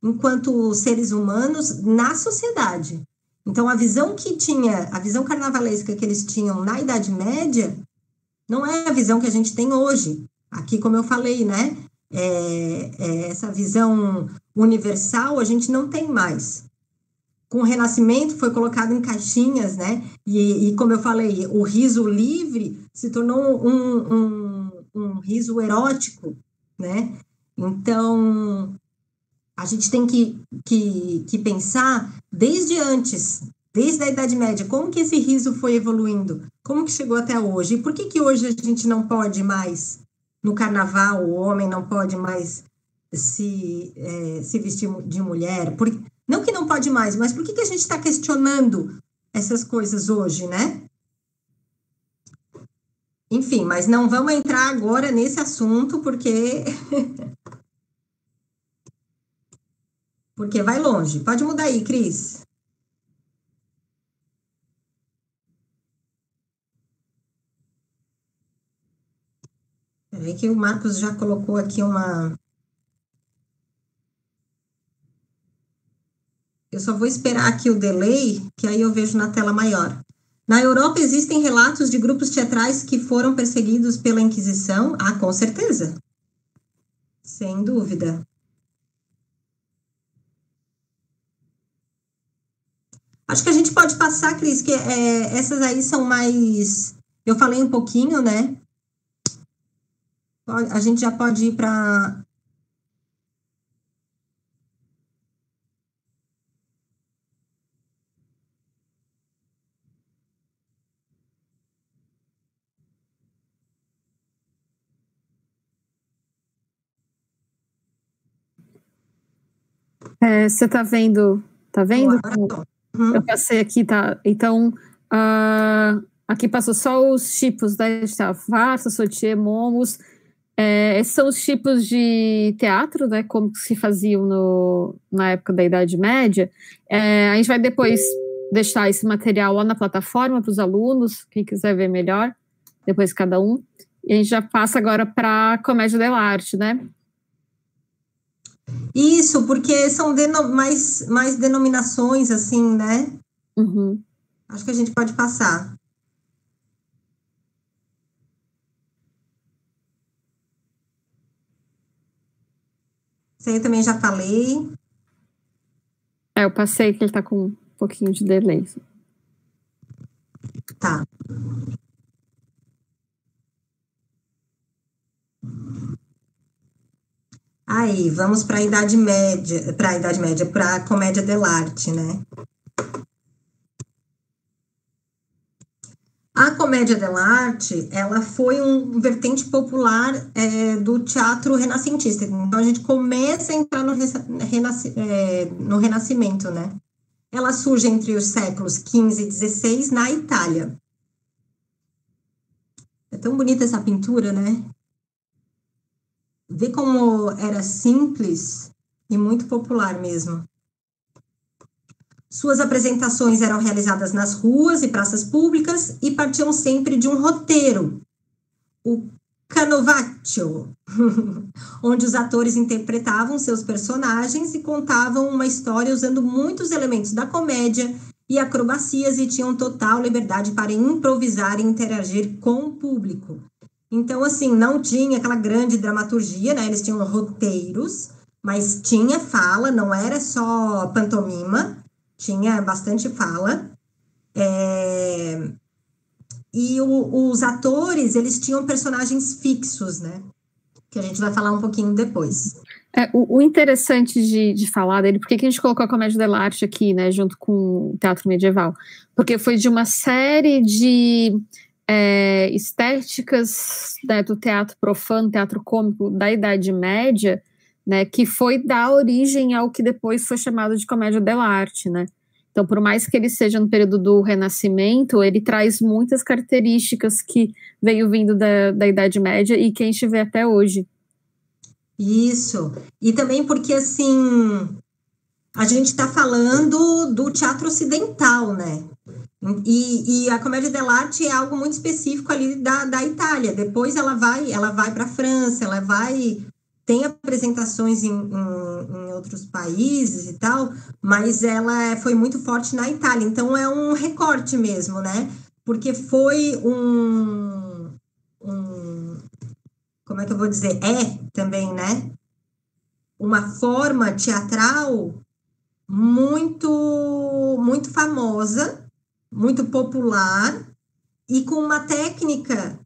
enquanto seres humanos na sociedade. Então, a visão carnavalesca que eles tinham na Idade Média não é a visão que a gente tem hoje. Aqui, como eu falei, né? Essa visão universal a gente não tem mais. Com o Renascimento foi colocado em caixinhas, né? E como eu falei, o riso livre se tornou um riso erótico, né? Então, a gente tem que pensar desde antes, desde a Idade Média, como que esse riso foi evoluindo, como que chegou até hoje, e por que hoje a gente não pode mais, no carnaval, o homem não pode mais se vestir de mulher, não que não pode mais, mas por que a gente está questionando essas coisas hoje, né? Enfim, mas não vamos entrar agora nesse assunto, porque vai longe. Pode mudar aí, Cris. Peraí que o Marcos já colocou aqui uma... Eu só vou esperar aqui o delay, que aí eu vejo na tela maior. Na Europa existem relatos de grupos teatrais que foram perseguidos pela Inquisição? Ah, com certeza. Sem dúvida. Acho que a gente pode passar, Cris, que essas aí são mais... Eu falei um pouquinho, né? A gente já pode ir para... Você está vendo? Tá vendo? Uhum. Eu passei aqui, tá? Então, aqui passou só os tipos, né? Farsa, Sautier, momos. Esses são os tipos de teatro, né? Como se faziam na época da Idade Média. A gente vai depois deixar esse material lá na plataforma para os alunos, quem quiser ver melhor, depois cada um. E a gente já passa agora para a comédia dell'arte, né? Isso, porque são mais denominações, assim, né? Uhum. Acho que a gente pode passar. Isso aí eu também já falei. Eu passei que ele está com um pouquinho de delay. Tá. Aí, vamos para a Idade Média, para a comédia dell'arte, né? A comédia dell'arte, ela foi um vertente popular do teatro renascentista. Então, a gente começa a entrar no Renascimento, né? Ela surge entre os séculos XV e XVI na Itália. É tão bonita essa pintura, né? Vê como era simples e muito popular mesmo. Suas apresentações eram realizadas nas ruas e praças públicas e partiam sempre de um roteiro, o canovaccio, onde os atores interpretavam seus personagens e contavam uma história usando muitos elementos da comédia e acrobacias e tinham total liberdade para improvisar e interagir com o público. Então, assim, não tinha aquela grande dramaturgia, né? Eles tinham roteiros, mas tinha fala, não era só pantomima, tinha bastante fala. E os atores, eles tinham personagens fixos, né? que a gente vai falar um pouquinho depois. O interessante de falar dele, por que a gente colocou a comédia dell'arte aqui, né, junto com o teatro medieval? Porque foi de uma série de estéticas, né, do teatro profano, teatro cômico da Idade Média, né, que foi dar origem ao que depois foi chamado de comédia dell'arte, né? Então, por mais que ele seja no período do Renascimento, ele traz muitas características que veio vindo da Idade Média e que a gente vê até hoje. Isso. E também porque, assim, a gente está falando do teatro ocidental, né? E a comédia dell'arte é algo muito específico ali da Itália. Depois ela vai para a França, tem apresentações em outros países e tal, mas ela foi muito forte na Itália. Então é um recorte mesmo, né? Porque foi como é que eu vou dizer? Também, né? Uma forma teatral muito famosa, muito popular e com uma técnica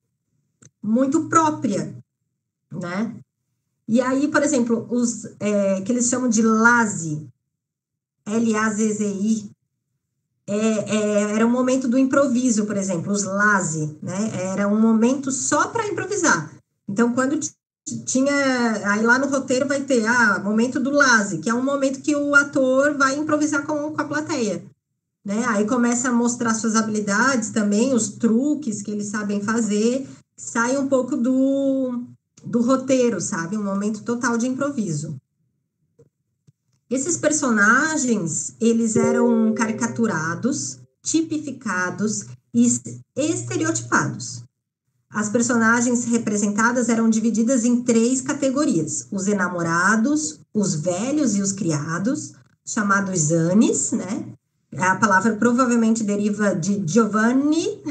muito própria, né? E aí, por exemplo, que eles chamam de Lazzi, Lazzi, era um momento do improviso, por exemplo, os Lazzi, né? Era um momento só para improvisar. Então, quando tinha, aí lá no roteiro vai ter, momento do Lazzi, que é um momento que o ator vai improvisar com a plateia, né? Aí começa a mostrar suas habilidades também, os truques que eles sabem fazer, sai um pouco do roteiro, sabe? Um momento total de improviso. Esses personagens, eles eram caricaturados, tipificados e estereotipados. As personagens representadas eram divididas em 3 categorias: os enamorados, os velhos e os criados, chamados Zanis, né? A palavra provavelmente deriva de Giovanni,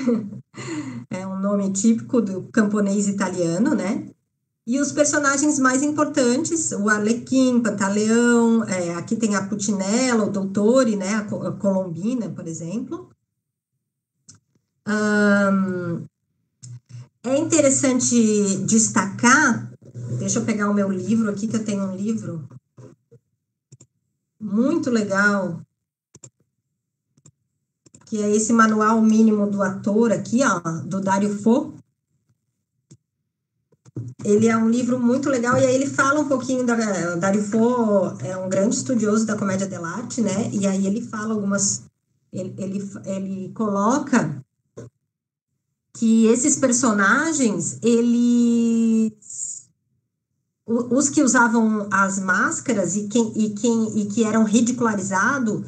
é um nome típico do camponês italiano, né? E os personagens mais importantes, o Arlequim, Pantaleão, aqui tem a Putinella, o Dottore, né? A Colombina, por exemplo. É interessante destacar, deixa eu pegar o meu livro aqui, que eu tenho um livro muito legal, que é esse manual mínimo do ator aqui, ó, do Dario Fo. Ele é um livro muito legal, e aí ele fala um pouquinho o Dario Fo é um grande estudioso da comédia dell'arte, né? E aí ele fala ele coloca que esses personagens, os que usavam as máscaras e que eram ridicularizados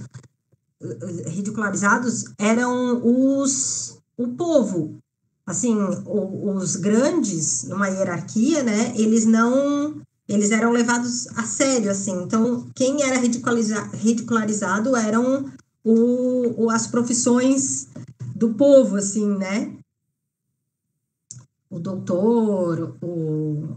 eram o povo. Assim, os grandes, numa hierarquia, né, eles eram levados a sério, assim. Então, quem era ridicularizado eram as profissões do povo, assim, né? O doutor, o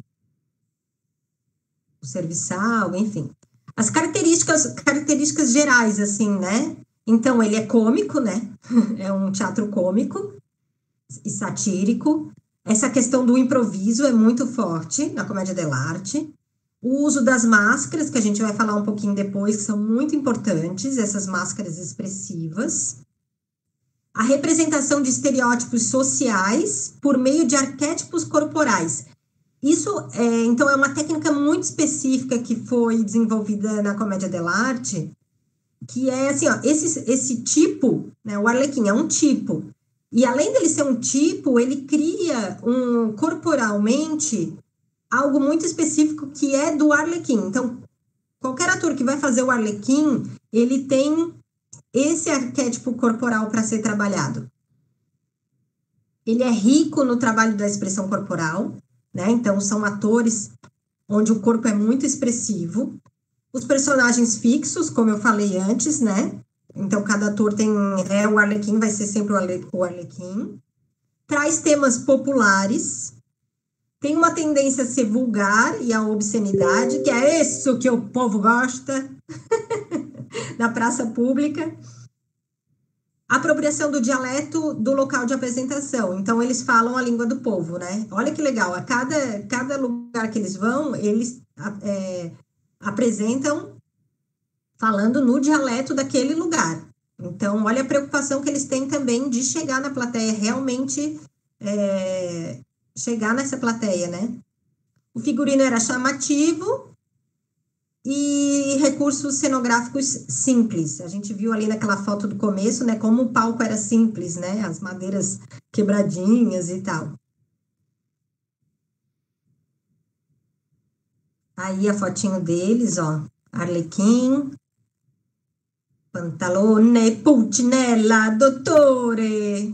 serviçal, enfim. As características gerais, assim, né? Então, ele é cômico, né? É um teatro cômico e satírico. Essa questão do improviso é muito forte na comédia dell'arte. O uso das máscaras, que a gente vai falar um pouquinho depois, que são muito importantes, essas máscaras expressivas. A representação de estereótipos sociais por meio de arquétipos corporais. Isso, então, é uma técnica muito específica que foi desenvolvida na comédia dell'arte, que é assim, ó, esse tipo, né, o Arlequim é um tipo, e além dele ser um tipo, ele cria corporalmente algo muito específico que é do Arlequim. Então, qualquer ator que vai fazer o Arlequim, ele tem esse arquétipo corporal para ser trabalhado. Ele é rico no trabalho da expressão corporal, né? Então, são atores onde o corpo é muito expressivo. Os personagens fixos, como eu falei antes, né? Então, cada ator o Arlequim, vai ser sempre o Arlequim. Traz temas populares. Tem uma tendência a ser vulgar e a obscenidade, que é isso que o povo gosta na praça pública. Apropriação do dialeto do local de apresentação. Então, eles falam a língua do povo, né? Olha que legal. Cada lugar lugar que eles vão, eles apresentam falando no dialeto daquele lugar. Então, olha a preocupação que eles têm também de chegar na plateia, realmente chegar nessa plateia, né? O figurino era chamativo e recursos cenográficos simples. A gente viu ali naquela foto do começo, né, como o palco era simples, né? As madeiras quebradinhas e tal. Aí a fotinho deles, ó. Arlequim. Pantalone, Pulcinella, dottore.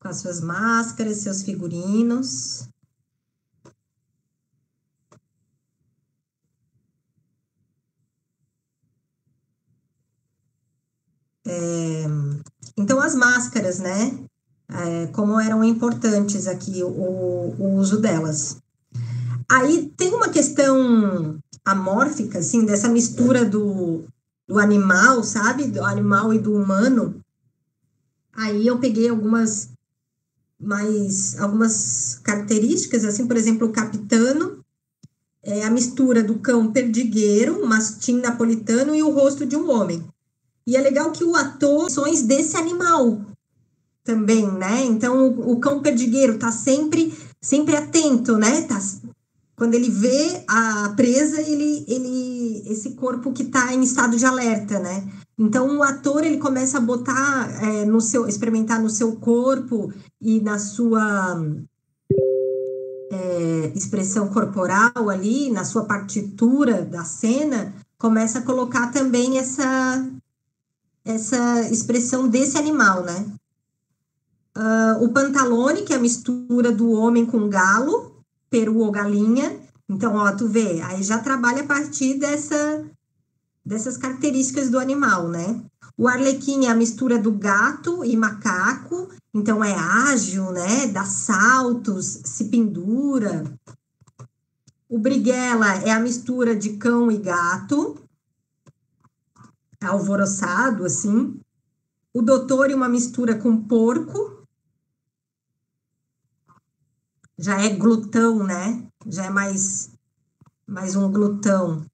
Com as suas máscaras, seus figurinos. Então, as máscaras, né? Como eram importantes aqui o uso delas. Aí tem uma questão amórfica, assim, dessa mistura do animal, sabe? Do animal e do humano. Aí eu peguei algumas características, assim, por exemplo, o capitano, a mistura do cão perdigueiro, um mastim napolitano e o rosto de um homem. E é legal que o ator ações desse animal também, né? Então, o cão perdigueiro tá sempre atento, né? Quando ele vê a presa, esse corpo que está em estado de alerta, né? Então, o ator, ele começa a botar experimentar no seu corpo e na sua expressão corporal ali, na sua partitura da cena, começa a colocar também essa expressão desse animal, né? O pantalone, que é a mistura do homem com galo, peru ou galinha. Então, ó, tu vê, aí já trabalha a partir dessas características do animal, né? O arlequim é a mistura do gato e macaco, então é ágil, né? Dá saltos, se pendura. O briguela é a mistura de cão e gato, alvoroçado, assim. O doutor é uma mistura com porco. Já é glutão, né? Já é mais um glutão.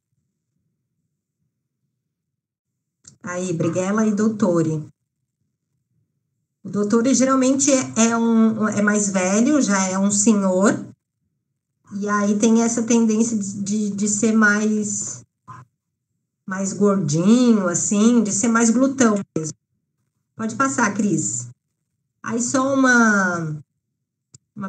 Aí, briguela e dottore. O dottore geralmente é mais velho, já é um senhor. E aí tem essa tendência de ser mais gordinho, assim, de ser mais glutão mesmo. Pode passar, Cris. Aí só uma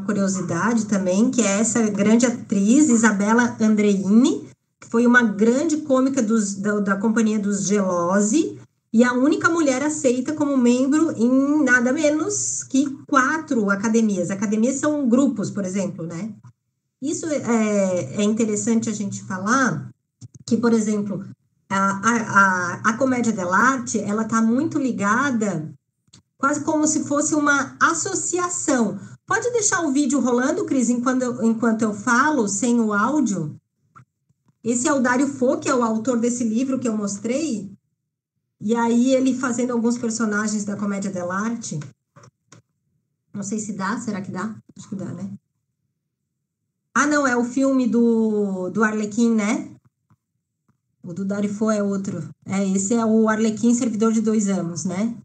curiosidade também, que é essa grande atriz, Isabella Andreini, que foi uma grande cômica da companhia dos Gelosi, e a única mulher aceita como membro em nada menos que 4 academias. Academias são grupos, por exemplo, né? Isso é interessante a gente falar, que, por exemplo, a comédia dell'arte, ela está muito ligada, quase como se fosse uma associação. Pode deixar o vídeo rolando, Cris, enquanto eu falo, sem o áudio? Esse é o Dario Fo, que é o autor desse livro que eu mostrei. E aí ele fazendo alguns personagens da comédia dell'arte. Não sei se dá, será que dá? Acho que dá, né? Ah, não, é o filme do Arlequim, né? O do Dario Fo é outro. Esse é o Arlequim, servidor de 2 anos, né?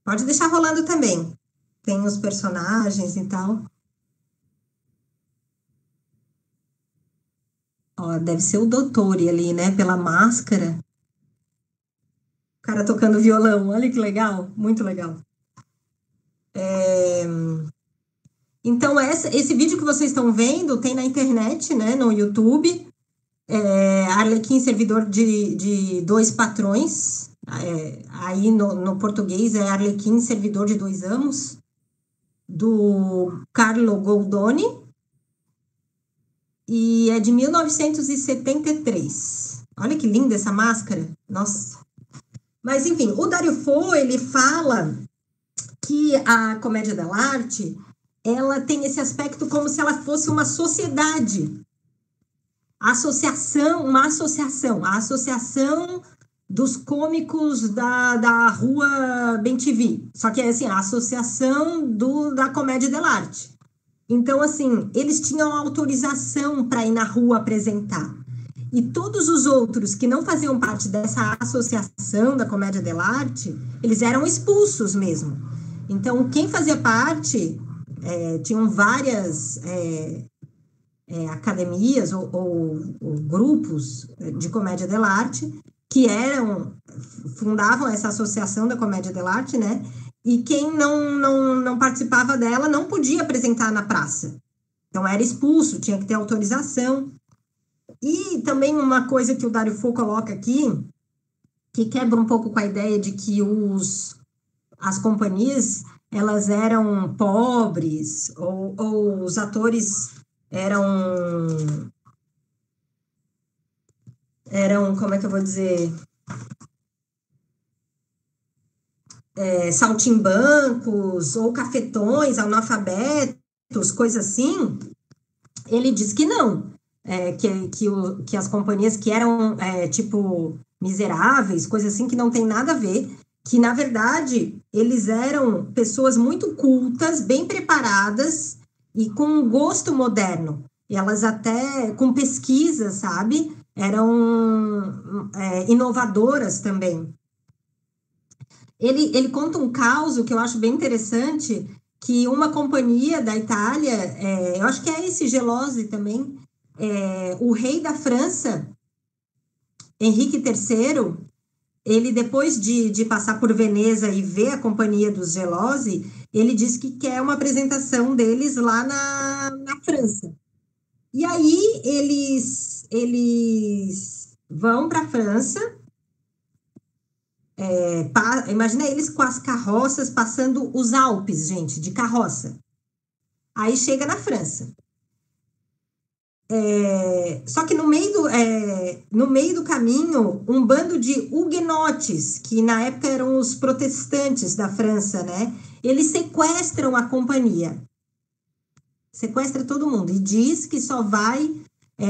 Pode deixar rolando também. Tem os personagens e tal. Ó, deve ser o Dottore ali, né? Pela máscara. O cara tocando violão. Olha que legal. Muito legal. Então, esse vídeo que vocês estão vendo tem na internet, né? No YouTube. Arlequim, servidor de 2 patrões. Aí no português é Arlequim, servidor de 2 amos. Do Carlo Goldoni, e é de 1973. Olha que linda essa máscara, nossa. Mas, enfim, o Dario Fo, ele fala que a comédia dell'arte, ela tem esse aspecto como se ela fosse uma sociedade. A associação dos cômicos da rua Bem TV. Só que é assim, a associação da comédia dell'arte. Então, assim, eles tinham autorização para ir na rua apresentar. E todos os outros que não faziam parte dessa associação da comédia dell'arte, eles eram expulsos mesmo. Então, quem fazia parte, tinham várias academias ou grupos de comédia dell'arte que fundavam essa associação da comédia dell'arte, né? E quem não participava dela não podia apresentar na praça. Então, era expulso, tinha que ter autorização. E também uma coisa que o Dario Fo coloca aqui, que quebra um pouco com a ideia de que as companhias, elas eram pobres, ou os atores eram, como é que eu vou dizer, saltimbancos, ou cafetões, analfabetos, coisas assim. Ele diz que não. Que as companhias que eram, tipo, miseráveis, coisas assim, que não tem nada a ver, que, na verdade, eles eram pessoas muito cultas, bem preparadas e com um gosto moderno. E elas até, com pesquisa, sabe, eram inovadoras também. Ele conta um caso que eu acho bem interessante, que uma companhia da Itália, eu acho que é esse Gelosi também, o rei da França, Henrique III, ele, depois de passar por Veneza e ver a companhia dos Gelosi, ele disse que quer uma apresentação deles lá na França. E aí eles vão para a França, imagina eles com as carroças passando os Alpes, gente, de carroça. Aí chega na França. Só que no meio do caminho, um bando de huguenotes, que na época eram os protestantes da França, né? Eles sequestram a companhia. Sequestra todo mundo. E diz que só vai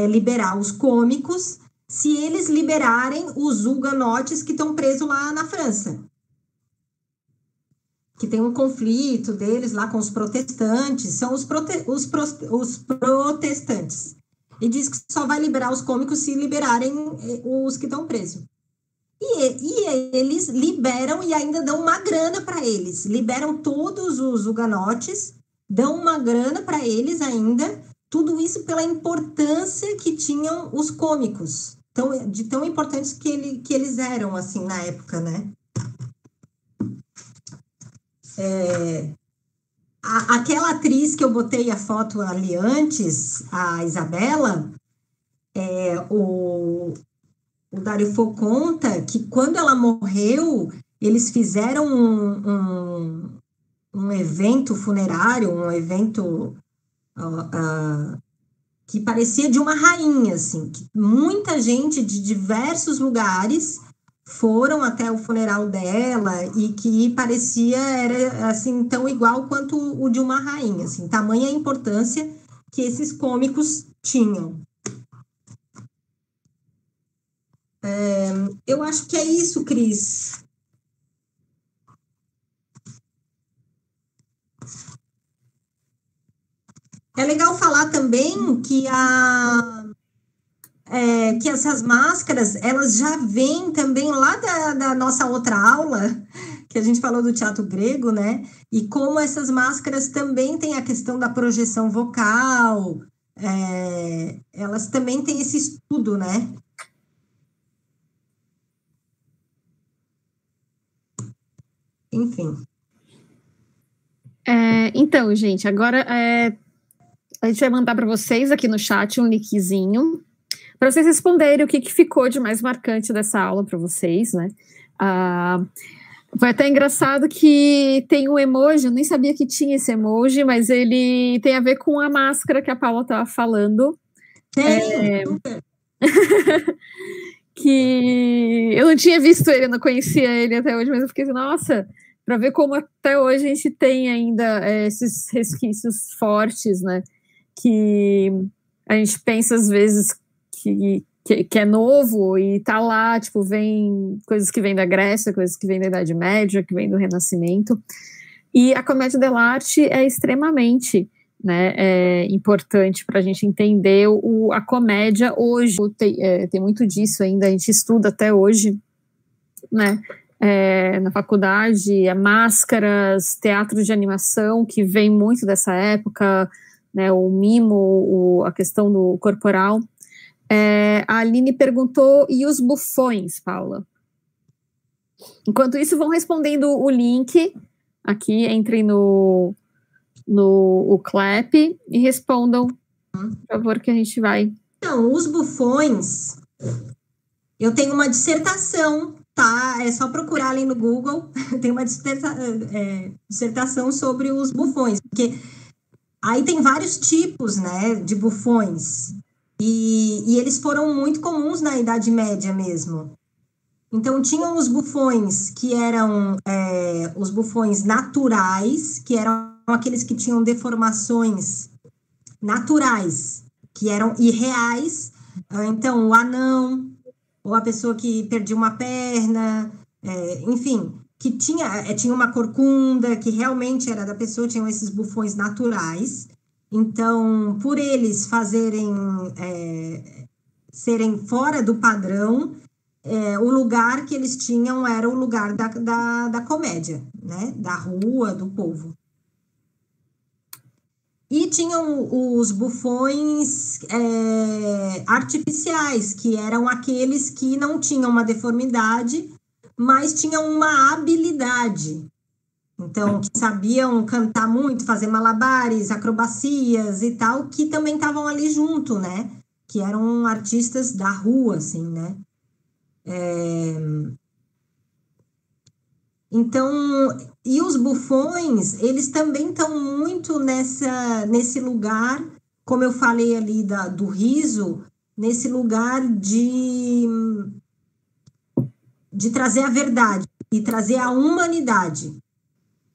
liberar os cômicos se eles liberarem os huguenotes que estão presos lá na França. Que tem um conflito deles lá com os protestantes. São os protestantes. E diz que só vai liberar os cômicos se liberarem os que estão presos. E eles liberam e ainda dão uma grana para eles. Liberam todos os huguenotes, dão uma grana para eles ainda. Tudo isso pela importância que tinham os cômicos. De tão importantes que eles eram, assim, na época, né? Aquela atriz que eu botei a foto ali antes, a Isabela, o Dario Fo conta que quando ela morreu, eles fizeram um evento funerário, um evento que parecia de uma rainha, assim, que muita gente de diversos lugares foram até o funeral dela e que era assim tão igual quanto o de uma rainha, assim, tamanha a importância que esses cômicos tinham. Eu acho que é isso, Cris. É legal falar também que que essas máscaras, elas já vêm também lá da nossa outra aula, que a gente falou do teatro grego, né? E como essas máscaras também têm a questão da projeção vocal, elas também têm esse estudo, né? Enfim. Então, gente, agora a gente vai mandar para vocês aqui no chat um linkzinho para vocês responderem o que ficou de mais marcante dessa aula para vocês, né? Foi até engraçado que tem um emoji, eu nem sabia que tinha esse emoji, mas ele tem a ver com a máscara que a Paula estava falando. Que eu não tinha visto ele, eu não conhecia ele até hoje, mas eu fiquei assim, nossa, para ver como até hoje a gente tem ainda esses resquícios fortes, né? Que a gente pensa às vezes que é novo e tá lá, tipo, vem coisas que vêm da Grécia, coisas que vêm da Idade Média, que vêm do Renascimento. E a comédia dell'arte é extremamente né, é importante para a gente entender a comédia hoje. Tem muito disso ainda, a gente estuda até hoje, né, na faculdade, máscaras, teatro de animação, que vem muito dessa época, né, o mimo, a questão do corporal. A Aline perguntou, e os bufões, Paula? Enquanto isso, vão respondendo o link aqui, entrem no Clap e respondam, por favor, que a gente vai. Então, os bufões, eu tenho uma dissertação, tá? É só procurar ali no Google, tem uma dissertação sobre os bufões, porque aí tem vários tipos, né, de bufões, e eles foram muito comuns na Idade Média mesmo. Então, tinham os bufões que eram os bufões naturais, que eram aqueles que tinham deformações naturais, que eram irreais. Então, o anão, ou a pessoa que perdia uma perna, enfim, que tinha uma corcunda, que realmente era da pessoa, tinham esses bufões naturais. Então, por eles serem fora do padrão, o lugar que eles tinham era o lugar da comédia, né? Da rua, do povo. E tinham os bufões artificiais, que eram aqueles que não tinham uma deformidade, mas tinham uma habilidade. Então, que sabiam cantar muito, fazer malabares, acrobacias e tal, que também estavam ali junto, né? Que eram artistas da rua, assim, né? Então, e os bufões, eles também estão muito nesse lugar, como eu falei ali do riso, nesse lugar de trazer a verdade e trazer a humanidade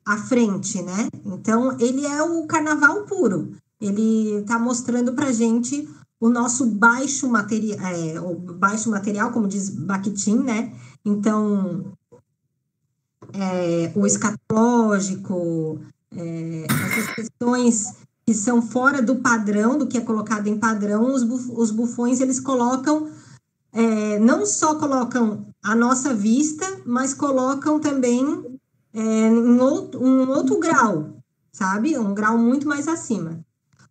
à frente, né? Então, ele é o carnaval puro. Ele está mostrando para a gente o nosso baixo material, como diz Bakhtin, né? Então, o escatológico, essas questões que são fora do padrão, do que é colocado em padrão, os bufões, eles colocam, não só colocam a nossa vista, mas colocam também um outro grau, sabe? Um grau muito mais acima.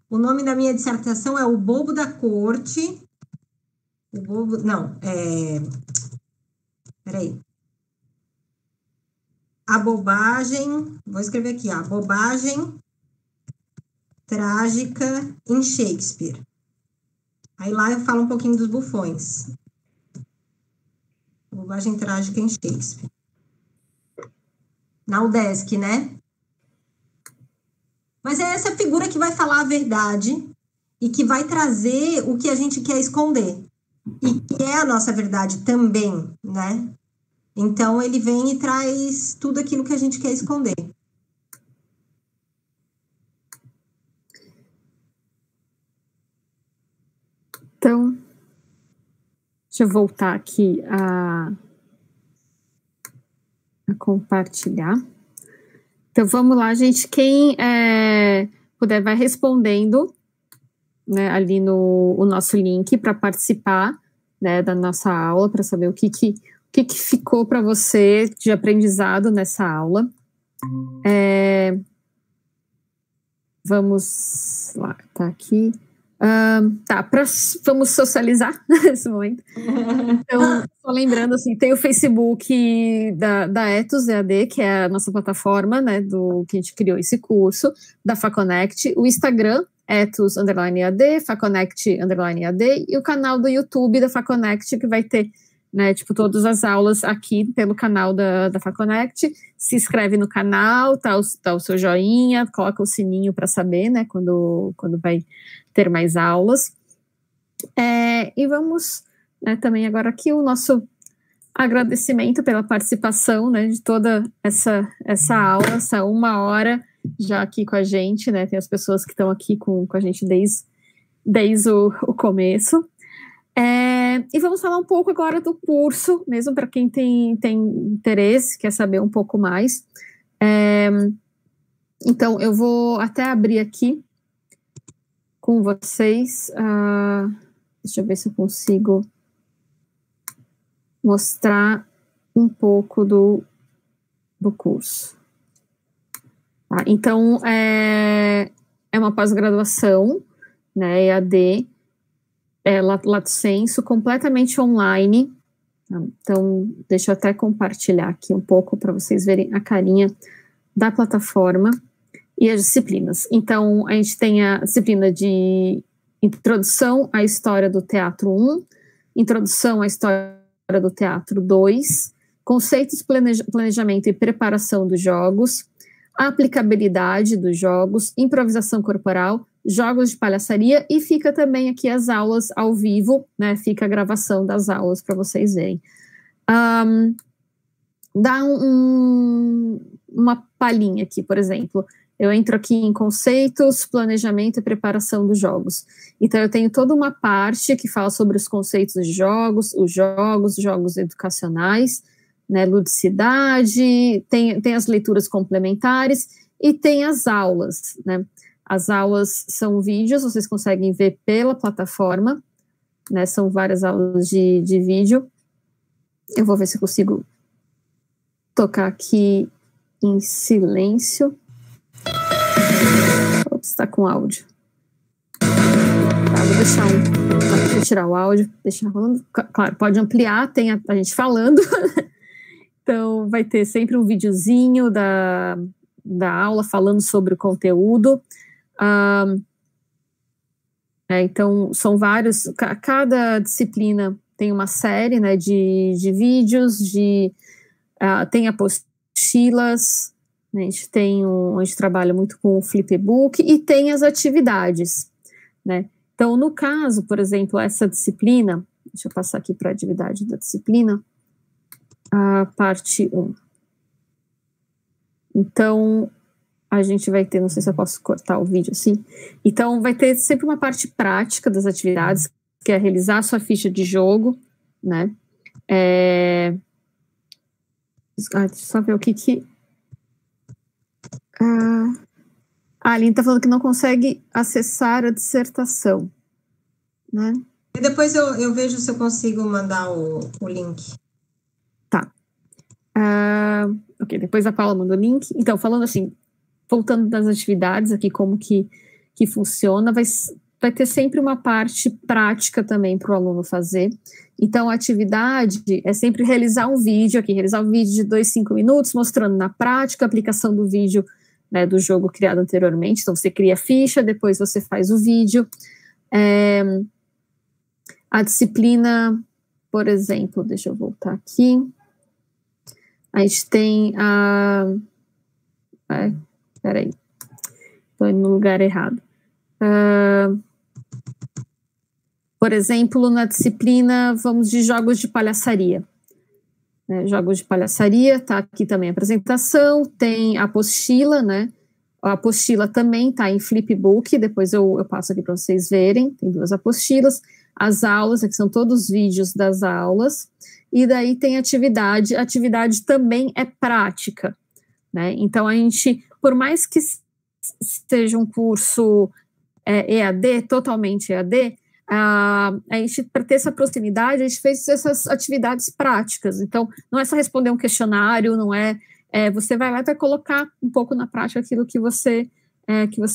O nome da minha dissertação é O Bobo da Corte. Peraí. A bobagem, vou escrever aqui, a bobagem trágica em Shakespeare. Aí lá eu falo um pouquinho dos bufões. A bobagem trágica em Shakespeare. Na UDESC, né? Mas é essa figura que vai falar a verdade e que vai trazer o que a gente quer esconder. E que é a nossa verdade também, né? Então, ele vem e traz tudo aquilo que a gente quer esconder. Então, deixa eu voltar aqui a compartilhar. Então, vamos lá, gente. Quem puder, vai respondendo, né, ali no nosso link para participar, né, da nossa aula, para saber o que ficou para você de aprendizado nessa aula. Vamos lá, tá aqui. Vamos socializar nesse momento. Então, só lembrando, assim, tem o Facebook da Ethos EAD, que é a nossa plataforma, né, que a gente criou esse curso, da FaConnect, o Instagram, Ethos_EAD, FaConnect_EAD, e o canal do YouTube da FaConnect, que vai ter, né, tipo, todas as aulas aqui pelo canal da FaConnect. Se inscreve no canal, tá o seu joinha, coloca o sininho para saber, né, quando vai ter mais aulas. E vamos, né, também agora aqui o nosso agradecimento pela participação, né, de toda essa aula, essa 1 hora já aqui com a gente, né, tem as pessoas que estão aqui com a gente desde o começo. E vamos falar um pouco agora do curso, mesmo para quem tem interesse, quer saber um pouco mais. Então, eu vou até abrir aqui com vocês. Deixa eu ver se eu consigo mostrar um pouco do curso. Tá? Então, é uma pós-graduação, né, EAD, Lato Sensu, completamente online. Então, deixa eu até compartilhar aqui um pouco para vocês verem a carinha da plataforma e as disciplinas. Então, a gente tem a disciplina de Introdução à História do Teatro 1, Introdução à História do Teatro 2, Conceitos, Planejamento e Preparação dos Jogos, Aplicabilidade dos Jogos, Improvisação Corporal, Jogos de Palhaçaria, e fica também aqui as aulas ao vivo, né? Fica a gravação das aulas para vocês verem. Dá uma palhinha aqui, por exemplo. Eu entro aqui em conceitos, planejamento e preparação dos jogos. Então, eu tenho toda uma parte que fala sobre os conceitos de jogos, os jogos educacionais, né, ludicidade, tem as leituras complementares e tem as aulas, né? As aulas são vídeos, vocês conseguem ver pela plataforma, né? São várias aulas de vídeo. Eu vou ver se eu consigo tocar aqui em silêncio. Ops, está com áudio. Tá, vou deixar vou tirar o áudio, deixar rolando. Claro, pode ampliar, tem a gente falando. Então, vai ter sempre um videozinho da aula falando sobre o conteúdo. Então, são vários, cada disciplina tem uma série, né, de vídeos, tem apostilas, né, a gente trabalha muito com o flipbook e tem as atividades, né. Então, no caso, por exemplo, essa disciplina, deixa eu passar aqui para a atividade da disciplina, a parte 1. Então, a gente vai ter, não sei se eu posso cortar o vídeo assim, então vai ter sempre uma parte prática das atividades, que é realizar a sua ficha de jogo, né, deixa eu só ver o que a Aline está falando que não consegue acessar a dissertação, né. E depois eu vejo se eu consigo mandar o link. Tá. Ok, depois a Paula manda o link. Então, falando assim, voltando das atividades aqui, como que funciona, vai ter sempre uma parte prática também para o aluno fazer. Então, a atividade é sempre realizar um vídeo de 2, 5 minutos, mostrando na prática a aplicação do vídeo, né, do jogo criado anteriormente. Então, você cria a ficha, depois você faz o vídeo. A disciplina, por exemplo, deixa eu voltar aqui. A gente tem peraí, estou indo no lugar errado. Por exemplo, na disciplina, vamos de jogos de palhaçaria. Jogos de palhaçaria, tá aqui também a apresentação, tem a apostila, né? A apostila também tá em flipbook, depois eu passo aqui para vocês verem, tem 2 apostilas. As aulas, aqui são todos os vídeos das aulas, e daí tem atividade também é prática, né? Então, a gente, por mais que seja um curso EAD, totalmente EAD, a gente, para ter essa proximidade, a gente fez essas atividades práticas. Então, não é só responder um questionário, não é, você vai lá e vai colocar um pouco na prática aquilo que você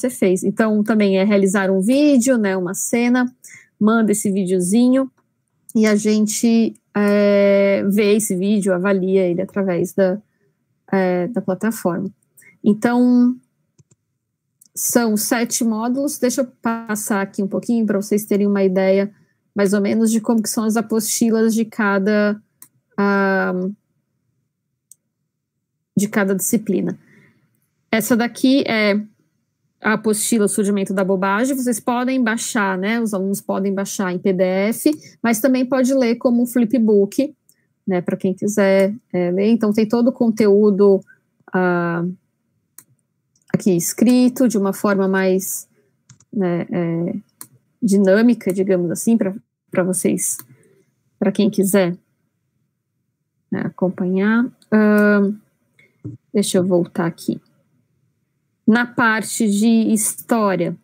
fez. Então, também é realizar um vídeo, né, uma cena, manda esse videozinho e a gente vê esse vídeo, avalia ele através da plataforma. Então, são 7 módulos. Deixa eu passar aqui um pouquinho para vocês terem uma ideia, mais ou menos, de como que são as apostilas de cada disciplina. Essa daqui é a apostila Surgimento da Bobagem. Vocês podem baixar, né? Os alunos podem baixar em PDF, mas também pode ler como um flipbook, né? Para quem quiser ler. Então, tem todo o conteúdo aqui escrito de uma forma mais, né, dinâmica, digamos assim, para vocês, para quem quiser, né, acompanhar. Deixa eu voltar aqui. Na parte de história,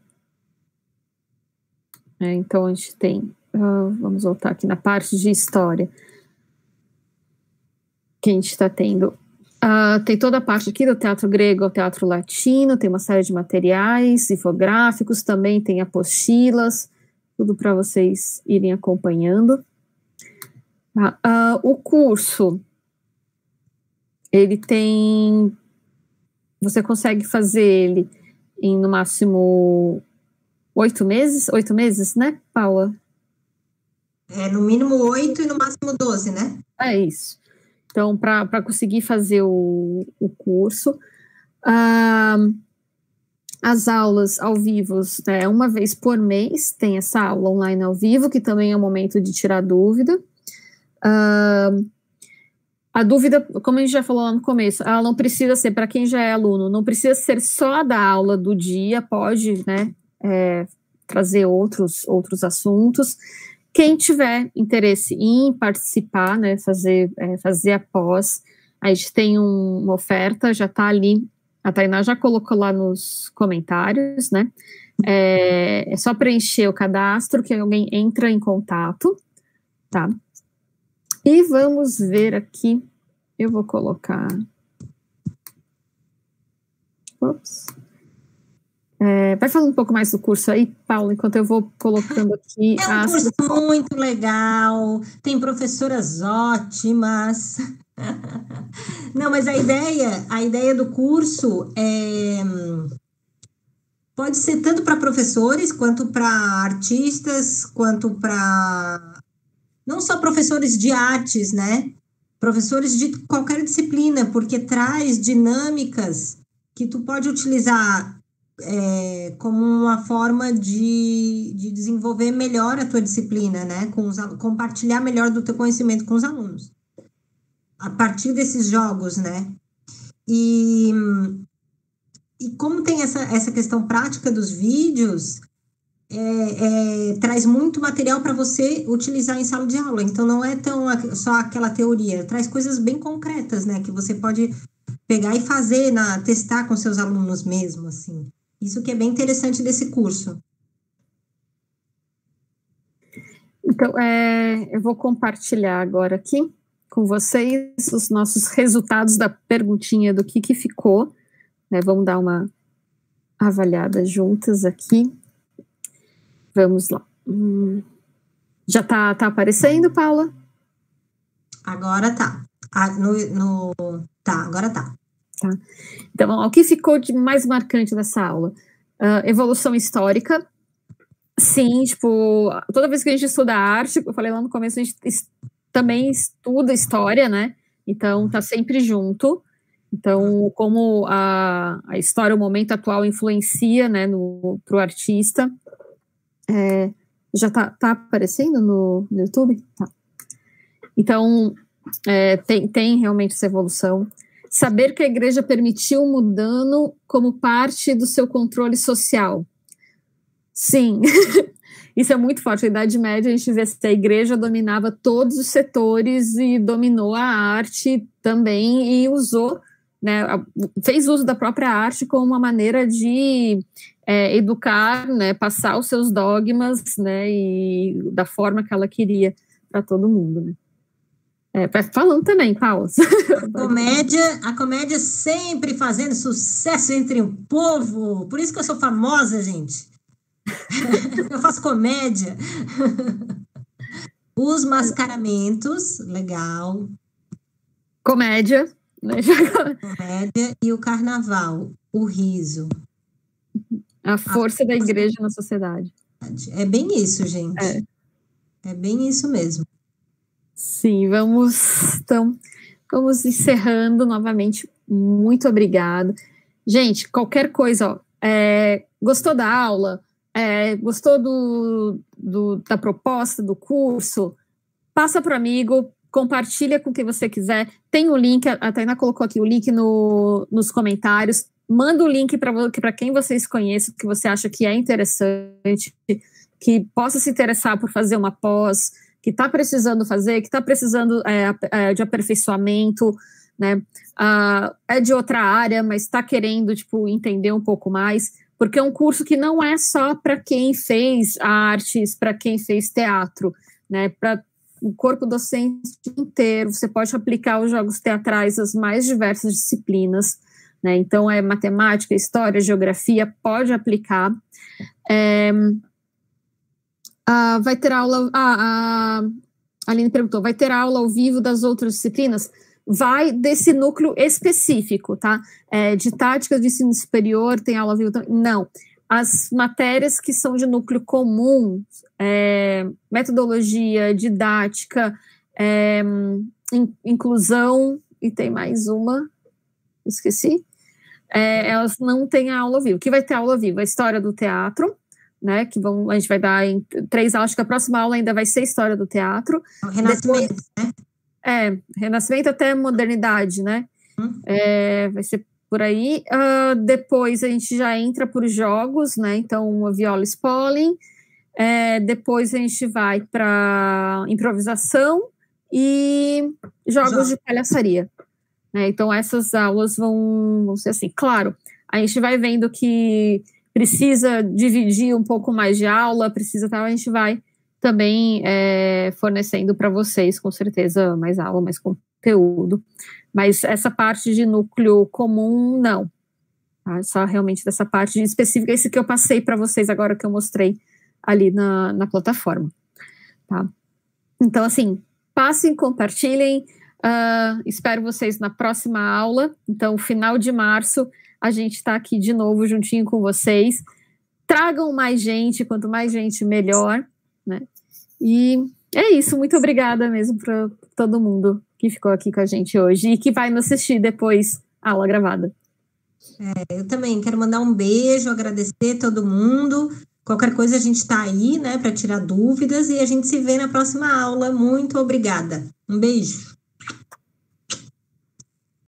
Então, a gente tem, vamos voltar aqui na parte de história, que a gente está tendo, tem toda a parte aqui do teatro grego ao teatro latino, tem uma série de materiais infográficos, também tem apostilas, tudo para vocês irem acompanhando. O curso, ele tem, você consegue fazer ele em, no máximo, 8 meses, né, Paula? No mínimo 8 e no máximo 12, né? É isso. Então, para conseguir fazer o curso, as aulas ao vivo, né, uma vez por mês, tem essa aula online ao vivo, que também é um momento de tirar dúvida. A dúvida, como a gente já falou lá no começo, ela não precisa ser, para quem já é aluno, não precisa ser só da aula do dia, pode, né, trazer outros assuntos. Quem tiver interesse em participar, né, fazer a pós, a gente tem uma oferta, já está ali, a Tainá já colocou lá nos comentários, né, é só preencher o cadastro que alguém entra em contato, tá? E vamos ver aqui, eu vou colocar, vai falando um pouco mais do curso aí, Paulo, enquanto eu vou colocando aqui. É um curso muito legal, tem professoras ótimas. Não, mas a ideia do curso pode ser tanto para professores, quanto para artistas, quanto para... Não só professores de artes, né? Professores de qualquer disciplina, porque traz dinâmicas que tu pode utilizar como uma forma de desenvolver melhor a tua disciplina, né? Compartilhar melhor do teu conhecimento com os alunos. A partir desses jogos, né? E como tem essa questão prática dos vídeos, traz muito material para você utilizar em sala de aula. Então, não é só aquela teoria. Traz coisas bem concretas, né? Que você pode pegar e fazer, testar com seus alunos mesmo, assim. Isso que é bem interessante desse curso. Então, eu vou compartilhar agora aqui com vocês os nossos resultados da perguntinha do que ficou, né? Vamos dar uma avaliada juntas aqui. Vamos lá. Já tá aparecendo, Paula? Agora tá. Agora tá. Tá. Então, o que ficou de mais marcante dessa aula? Evolução histórica. Sim, tipo, toda vez que a gente estuda arte, eu falei lá no começo, a gente também estuda história, né? Então, tá sempre junto. Então, como a história, o momento atual influencia, né, pro artista. Já tá aparecendo no YouTube? Tá. Então, tem realmente essa evolução. Saber que a igreja permitiu mudando como parte do seu controle social. Sim, isso é muito forte. Na Idade Média, a gente vê que a igreja dominava todos os setores e dominou a arte também e usou, né, fez uso da própria arte como uma maneira de educar, né, passar os seus dogmas, né, e da forma que ela queria para todo mundo, né. Vai falando também, Paula. A comédia sempre fazendo sucesso entre o povo. Por isso que eu sou famosa, gente. Eu faço comédia. Os mascaramentos, legal. Comédia. Né? Comédia e o carnaval, o riso. A força da igreja na sociedade. É bem isso, gente. É bem isso mesmo. Sim, vamos encerrando novamente. Muito obrigada. Gente, qualquer coisa, ó, gostou da aula? Gostou da proposta, do curso? Passa para o amigo, compartilha com quem você quiser. Tem o link, a Tainá colocou aqui o link nos comentários. Manda o link para quem vocês conhecem, que você acha que é interessante, que possa se interessar por fazer uma pós, que está precisando fazer, que está precisando de aperfeiçoamento, né? É de outra área, mas está querendo, tipo, entender um pouco mais. porque é um curso que não é só para quem fez artes, para quem fez teatro, né? Para o corpo docente inteiro, você pode aplicar os jogos teatrais às mais diversas disciplinas, né? Então, é matemática, história, geografia, pode aplicar. Vai ter aula... a Aline perguntou, vai ter aula ao vivo das outras disciplinas? Vai desse núcleo específico, tá? De táticas de ensino superior, tem aula ao vivo também? Não. As matérias que são de núcleo comum, metodologia, didática, inclusão, e tem mais uma, esqueci, elas não têm aula ao vivo. O que vai ter aula ao vivo? A história do teatro, né, a gente vai dar em 3 aulas, acho que a próxima aula ainda vai ser história do teatro. O Renascimento, né? Renascimento até modernidade, né? Vai ser por aí. Depois a gente já entra por jogos, né? Então, a Viola Spolin. Depois a gente vai para improvisação e jogos de palhaçaria. Né? Então, essas aulas vão ser assim. Claro, a gente vai vendo que precisa dividir um pouco mais de aula, a gente vai também fornecendo para vocês, com certeza, mais aula, mais conteúdo. Mas essa parte de núcleo comum, não. Tá? Só realmente dessa parte específica, esse que eu passei para vocês agora, que eu mostrei ali na plataforma. Tá? Então, assim, passem, compartilhem. Espero vocês na próxima aula. Então, final de março, a gente está aqui de novo juntinho com vocês. Tragam mais gente, quanto mais gente, melhor. Né? E é isso, muito obrigada mesmo para todo mundo que ficou aqui com a gente hoje e que vai nos assistir depois a aula gravada. Eu também quero mandar um beijo, agradecer a todo mundo. Qualquer coisa a gente está aí, né, para tirar dúvidas, e a gente se vê na próxima aula. Muito obrigada. Um beijo.